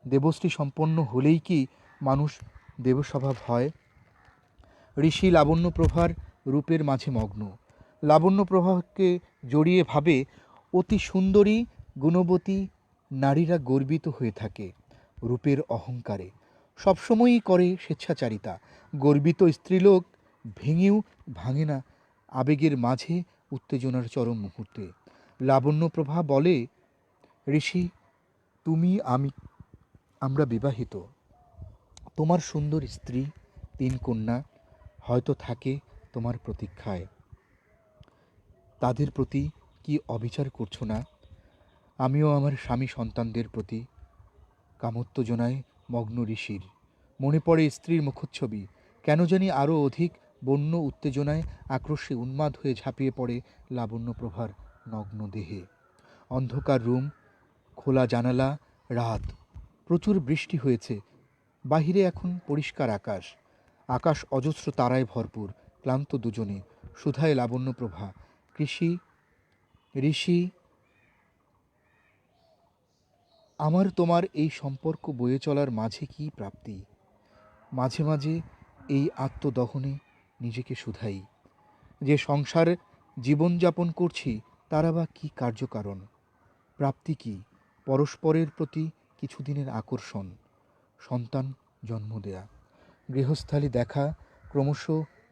Speaker 1: দেবশ্রী সম্পন্ন হলেই কি মানুষ দেবস্বভাব হয়? ঋষি লাবণ্যপ্রভার রূপের মাঝে মগ্ন। লাবণ্যপ্রভাকে জড়িয়ে ভাবে অতি সুন্দরী গুণবতী নারীরা গর্বিত হয়ে থাকে রূপের অহংকারে, সবসময়ই করে স্বেচ্ছাচারিতা। গর্বিত স্ত্রীলোক ভেঙেও ভাঙে না আবেগের মাঝে উত্তেজনার চরম মুহূর্তে। লাবণ্যপ্রভা বলে, ঋষি, তুমি আমরা বিবাহিত। তোমার সুন্দর স্ত্রী, 3 কন্যা হয়তো থাকে তোমার প্রতীক্ষায়। তাদের প্রতি কি অবিচার করছো না? আমিও আমার স্বামী সন্তানদের প্রতি। কামোত্তেজনায় মগ্ন ঋষির মনে পড়ে স্ত্রীর মুখচ্ছবি। কেন জানি আরও অধিক বন্য উত্তেজনায় আক্রোশে উন্মাদ হয়ে ঝাঁপিয়ে পড়ে লাবণ্যপ্রভার নগ্ন দেহে। অন্ধকার রুম, খোলা জানালা, রাত, প্রচুর বৃষ্টি হয়েছে। বাহিরে এখন পরিষ্কার আকাশ, আকাশ অজস্র তারায় ভরপুর। ক্লান্ত দুজনে, সুধায় লাবণ্যপ্রভা, ঋষি, আমার তোমার এই সম্পর্ক বয়ে চলার মাঝে কি প্রাপ্তি? মাঝে মাঝে এই আত্মদহনে নিজেকে শুধাই, যে সংসার জীবনযাপন করছি তারা বা কী কার্যকারণ? প্রাপ্তি কি? পরস্পরের প্রতি কিছুদিনের আকর্ষণ, সন্তান জন্ম দেয়া, গৃহস্থালী দেখা, ক্রমশ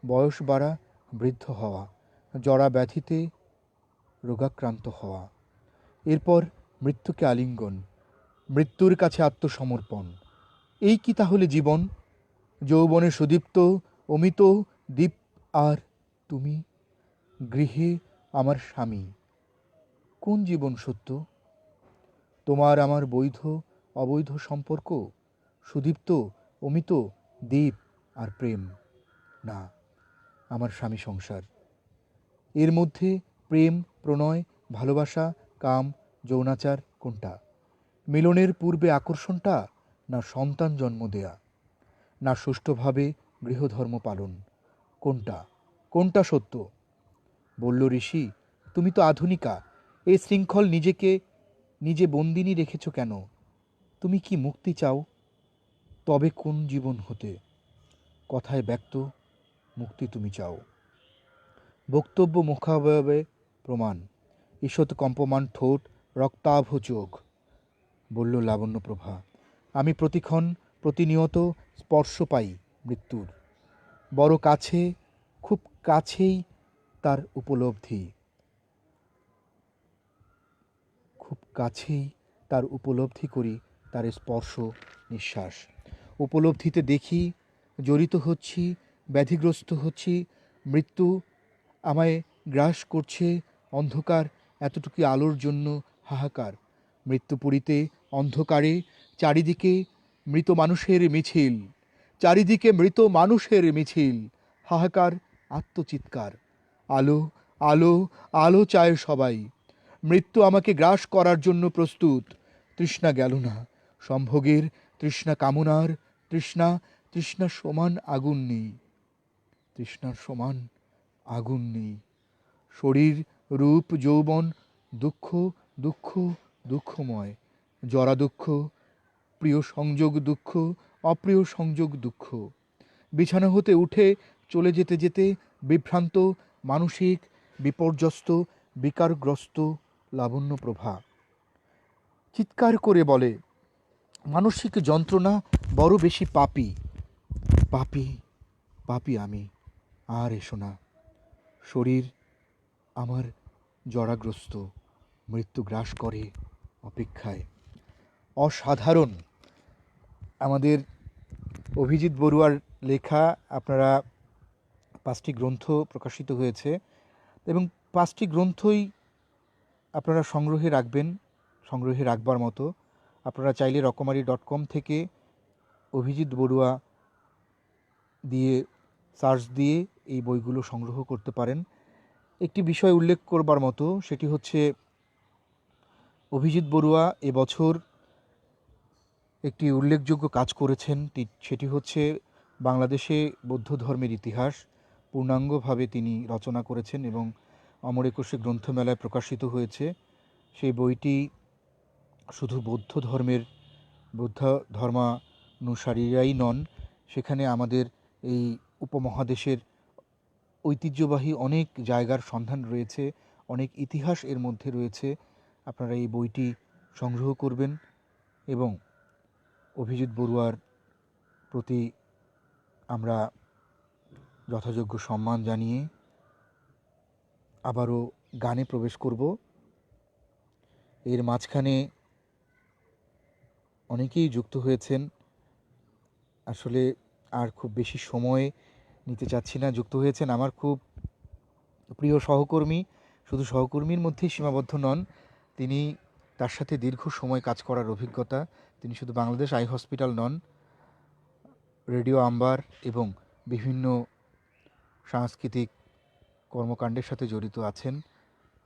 Speaker 1: বয়স বাড়া, বৃদ্ধ হওয়া, জরা ব্যাধিতে রোগাক্রান্ত হওয়া, এরপর মৃত্যুকে আলিঙ্গন, মৃত্যুর কাছে আত্মসমর্পণ। এই কি তাহলে জীবন? যৌবনে সুদীপ্ত অমিত দীপ, আর তুমি গৃহে আমার স্বামী। কোন জীবন সত্য? তোমার আমার বৈধ অবৈধ সম্পর্ক, সুদীপ্ত অমিত দীপ আর প্রেম? না, আমার স্বামী সংসার। এর মধ্যে প্রেম, প্রণয়, ভালোবাসা, কাম, যৌনাচার কোনটা? মিলনের পূর্বে আকর্ষণটা, না সন্তান জন্ম দেয়া, না সুষ্ঠুভাবে গৃহধর্ম পালন? কোনটা কোনটা সত্য? বলল ঋষি, তুমি তো আধুনিকা, এই শৃঙ্খল নিজে বন্দিনী রেখেছ কেন? তুমি কি মুক্তি চাও? তবে কোন জীবন হতে? কথায় ব্যক্ত মুক্তি তুমি চাও, বক্তব্য মুখাবয়বে প্রমাণ, ঈষৎ কম্পমান ঠোঁট, রক্তাভ চোখ। বলল লাবণ্যপ্রভা, আমি প্রতিক্ষণ প্রতিনিয়ত স্পর্শ পাই মৃত্যুর। বড় কাছে, খুব কাছেই তার উপলব্ধি, খুব কাছেই তার উপলব্ধি করি, তার স্পর্শ, নিঃশ্বাস। উপলব্ধিতে দেখি জড়িত হচ্ছি, ব্যাধিগ্রস্ত হচ্ছি। মৃত্যু আমায় গ্রাস করছে, অন্ধকার, এতটুকু আলোর জন্য হাহাকার। মৃত্যুপুরীতে অন্ধকারে চারিদিকে মৃত মানুষের মিছিল, চারিদিকে মৃত মানুষের মিছিল, হাহাকার, আত্মচিৎকার। আলো, আলো, আলো চায় সবাই। মৃত্যু আমাকে গ্রাস করার জন্য প্রস্তুত। তৃষ্ণা গেল না, সম্ভোগের তৃষ্ণা, কামনার তৃষ্ণা, তৃষ্ণার সমান আগুন নেই, তৃষ্ণার সমান আগুন নেই। শরীর, রূপ, যৌবন, দুঃখ, দুঃখ, দুঃখময়, জরা দুঃখ, প্রিয় সংযোগ দুঃখ, অপ্রিয় সংযোগ দুঃখ। বিছানা হতে উঠে চলে যেতে যেতে বিভ্রান্ত, মানসিক, বিপর্যস্ত, বিকারগ্রস্ত লাবণ্যপ্রভা চিৎকার করে বলে, মানসিক যন্ত্রণা বড় বেশি পাপী, পাপী, পাপী আমি। আর এসো না। শরীর আমার জরাগ্রস্ত, মৃত্যু গ্রাস করে অপেক্ষায়। অসাধারণ আমাদের অভিজিৎ বড়ুয়ার লেখা। আপনারা 5টি গ্রন্থ প্রকাশিত হয়েছে এবং 5টি গ্রন্থই আপনারা সংগ্রহে রাখবেন, সংগ্রহে রাখবার মতো। আপনারা চাইলে রকমারি.com থেকে অভিজিৎ বড়ুয়া দিয়ে সার্চ দিয়ে এই বইগুলো সংগ্রহ করতে পারেন। একটি বিষয় উল্লেখ করবার মতো, সেটি হচ্ছে অভিজিৎ বড়ুয়া এবছর একটি উল্লেখযোগ্য কাজ করেছেন। সেটি হচ্ছে বাংলাদেশে বৌদ্ধ ধর্মের ইতিহাস পূর্ণাঙ্গভাবে তিনি রচনা করেছেন এবং অমর একুশে গ্রন্থমেলায় প্রকাশিত হয়েছে। সেই বইটি শুধু বৌদ্ধ ধর্মানুসারীরাই নন, সেখানে আমাদের এই উপমহাদেশের ঐতিহ্যবাহী অনেক জায়গার সন্ধান রয়েছে, অনেক ইতিহাস এর মধ্যে রয়েছে। আপনারা এই বইটি সংগ্রহ করবেন এবং অভিজিৎ বড়ুয়ার প্রতি আমরা যথাযোগ্য সম্মান জানিয়ে আবারও গানে প্রবেশ করব। এর মাঝখানে অনেকেই যুক্ত হয়েছেন, আসলে আর খুব বেশি সময় নিতে চাচ্ছি না। যুক্ত হয়েছেন আমার খুব প্রিয় সহকর্মী, শুধু সহকর্মীর মধ্যেই সীমাবদ্ধ নন, তিনি তার সাথে দীর্ঘ সময় কাজ করার অভিজ্ঞতা। তিনি শুধু বাংলাদেশ আই হসপিটাল নন, রেডিও আম্বার এবং বিভিন্ন সাংস্কৃতিক কর্মকাণ্ডের সাথে জড়িত আছেন।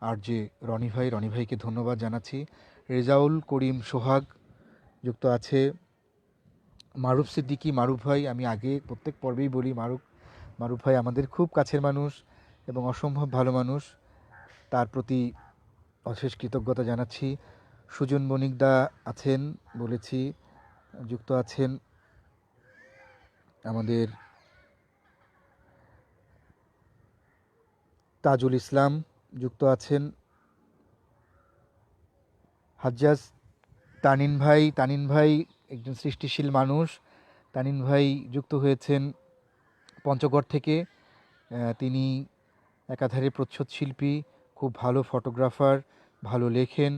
Speaker 1: আর যে রনি ভাইকে ধন্যবাদ জানাচ্ছি। রেজাউল করিম সোহাগ যুক্ত আছে। মারুফ সিদ্দিকী, মারুফ ভাই, আমি আগে প্রত্যেক পর্বেই বলি মারুফ ভাই আমাদের খুব কাছের মানুষ এবং অসম্ভব ভালো মানুষ, তার প্রতি অশেষ কৃতজ্ঞতা জানাচ্ছি। সুজন বণিকদা আছেন বলেছি, যুক্ত আছেন আমাদের তাজুল ইসলাম, যুক্ত আছেন হাজ্জাজ তানিন ভাই একজন সৃষ্টিশীল মানুষ। তানিন ভাই যুক্ত হয়েছেন পঞ্চগড় থেকে। তিনি একাধারে প্রচ্ছদ শিল্পী, খুব ভালো ফটোগ্রাফার, ভালো লেখেন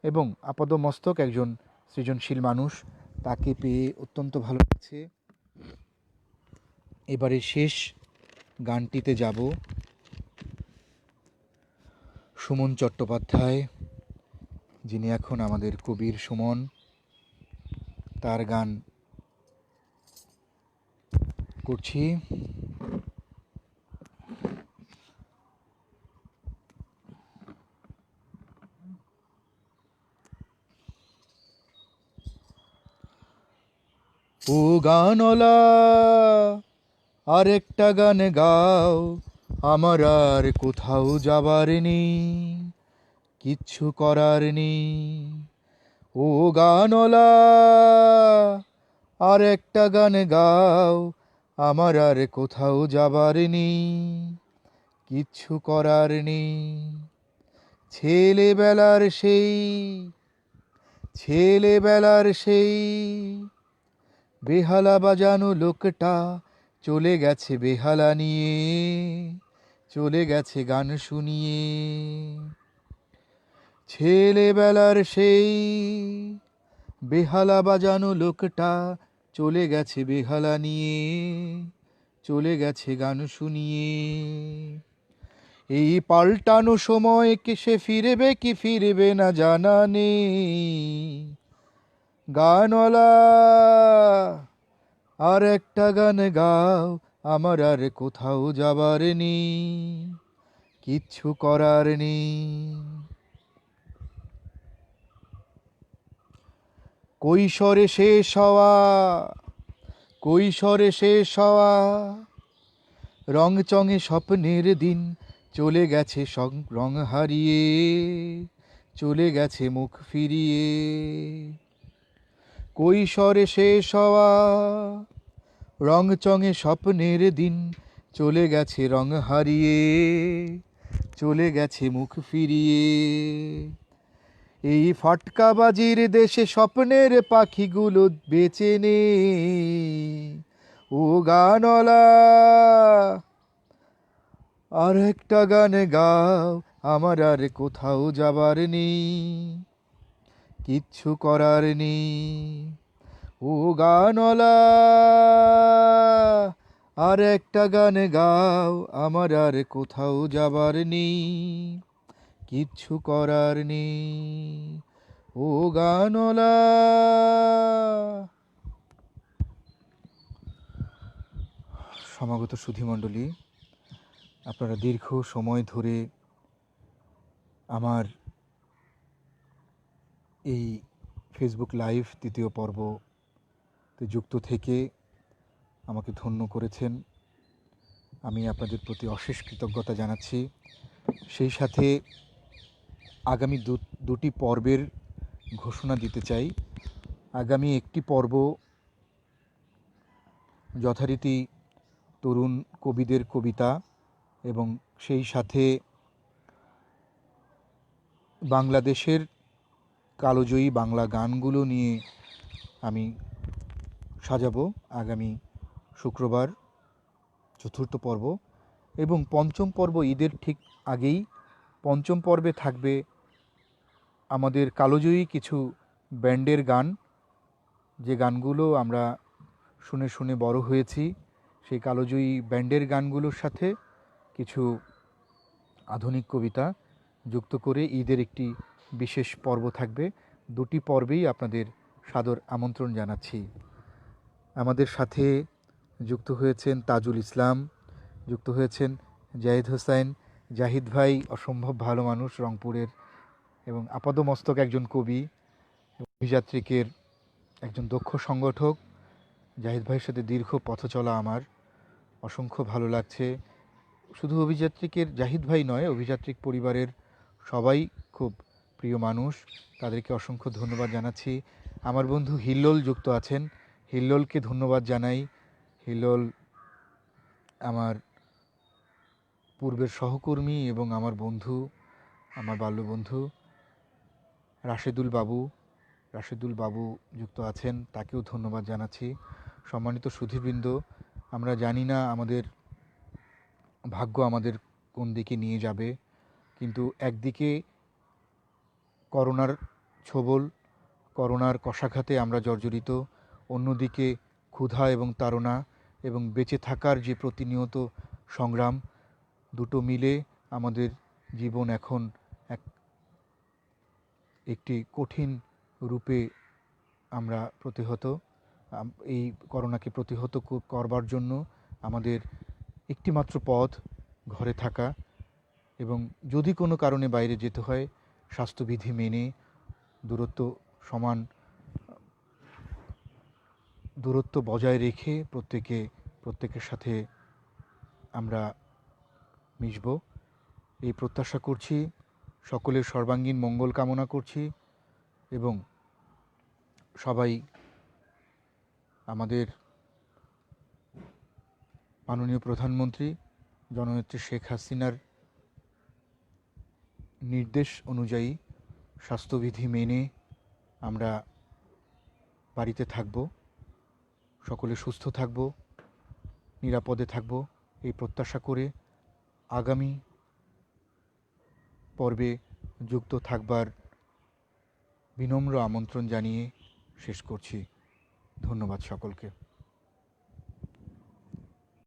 Speaker 1: এবং আপাদমস্তক একজন সৃজনশীল মানুষ। তাকে পেয়ে অত্যন্ত ভালো লাগছে। এবারে শেষ গানটিতে যাব। সুমন চট্টোপাধ্যায়, যিনি এখন আমাদের কবির সুমন, তার গান করছি। ও গানলা আরেকটা গান গাও, আমার আর কোথাও যাবার নেই, কিচ্ছু করার নেই। ও গানলা আরেকটা গান গাও, আমার আর কোথাও যাবার নেই, কিচ্ছু করার নেই। ছেলেবেলার সেই বেহালা বাজানো লোকটা চলে গেছে বেহালা নিয়ে, চলে গেছে গান শুনিয়ে। ছেলেবেলার সেই বেহালা বাজানো লোকটা চলে গেছে বেহালা নিয়ে, চলে গেছে গান শুনিয়ে। এই পাল্টানো সময় কে সে ফিরবে কি ফিরবে না জানা নেই। গানওয়ালা আর একটা গান গাও, আমার আর কোথাও যাবার নেই, কিচ্ছু করার নেই। কৈশোরে শেষ হওয়া রংচঙে স্বপ্নের দিন চলে গেছে রং হারিয়ে, চলে গেছে মুখ ফিরিয়ে। কৈশোরে শেষ হওয়া রংচঙে স্বপ্নের দিন চলে গেছে রং হারিয়ে, চলে গেছে মুখ ফিরিয়ে। এই ফাটকাবাজির দেশে স্বপ্নের পাখিগুলো বেঁচে নেই। ও গানলা আর একটা গান গাও, আমার আর কোথাও যাবার নেই, কিচ্ছু করার নেই। ও গানলা আর একটা গান গাও, আমার আর কোথাও যাবার নেই, কিচ্ছু করার নেই। ও গানলা। সমাগত সুধীমণ্ডলী, আপনারা দীর্ঘ সময় ধরে আমার এই ফেসবুক লাইভ তৃতীয় পর্বতে যুক্ত থেকে আমাকে ধন্য করেছেন। আমি আপনাদের প্রতি অশেষ কৃতজ্ঞতা জানাচ্ছি। সেই সাথে আগামী দুটি পর্বের ঘোষণা দিতে চাই। আগামী একটি পর্ব যথারীতি তরুণ কবিদের কবিতা এবং সেই সাথে বাংলাদেশের কালজয়ী বাংলা গানগুলো নিয়ে আমি সাজাবো আগামী শুক্রবার চতুর্থ পর্ব। এবং পঞ্চম পর্ব ঈদের ঠিক আগেই পঞ্চম পর্বে থাকবে আমাদের কালজয়ী কিছু ব্যান্ডের গান, যে গানগুলো আমরা শুনে শুনে বড় হয়েছি। সেই কালজয়ী ব্যান্ডের গানগুলোর সাথে কিছু আধুনিক কবিতা যুক্ত করে ঈদের একটি বিশেষ পর্ব থাকবে। দুটি পর্বেই আপনাদের সাদর আমন্ত্রণ জানাচ্ছি। আমাদের সাথে যুক্ত হয়েছেন তাজুল ইসলাম, যুক্ত হয়েছেন জাহিদ হোসেন। জাহিদ ভাই অসম্ভব ভালো মানুষ, রংপুরের, এবং আপাদমস্তক একজন কবি, অভিযাত্রিকের একজন দক্ষ সংগঠক। জাহিদ ভাইয়ের সাথে দীর্ঘ পথ চলা আমার অসংখ্য ভালো লাগছে। শুধু অভিযাত্রিকের জাহিদ ভাই নয়, অভিযাত্রিক পরিবারের সবাই খুব প্রিয় মানুষ, তাদেরকে অসংখ্য ধন্যবাদ জানাচ্ছি। আমার বন্ধু হিল্লোল যুক্ত আছেন, হিল্লোলকে ধন্যবাদ জানাই। হিল্লোল আমার পূর্বের সহকর্মী এবং আমার বন্ধু, আমার বাল্যবন্ধু। রাশেদুল বাবু যুক্ত আছেন, তাকেও ধন্যবাদ জানাচ্ছি। সম্মানিত সুধীবৃন্দ, আমরা জানি না আমাদের ভাগ্য আমাদের কোন দিকে নিয়ে যাবে, কিন্তু একদিকে করোনার ছোবল, করোনার কশাঘাতে আমরা জর্জরিত, অন্যদিকে ক্ষুধা এবং তাড়না এবং বেঁচে থাকার যে প্রতিনিয়ত সংগ্রাম, দুটো মিলে আমাদের জীবন এখন একটি কঠিন রূপে আমরা প্রতিহত। এই করোনাকে প্রতিহত করবার জন্য আমাদের একটিমাত্র পথ ঘরে থাকা, এবং যদি কোনো কারণে বাইরে যেতে হয় স্বাস্থ্যবিধি মেনে দূরত্ব বজায় রেখে প্রত্যেকের সাথে আমরা মিশব, এই প্রত্যাশা করছি। সকলের সর্বাঙ্গীন মঙ্গল কামনা করছি এবং সবাই আমাদের মাননীয় প্রধানমন্ত্রী জননেত্রী শেখ হাসিনার নির্দেশ অনুযায়ী স্বাস্থ্যবিধি মেনে আমরা বাড়িতে থাকব, সকলে সুস্থ থাকব, নিরাপদে থাকব, এই প্রত্যাশা করে আগামী পর্বে যুক্ত থাকবার বিনম্র আমন্ত্রণ জানিয়ে শেষ করছি। ধন্যবাদ সকলকে।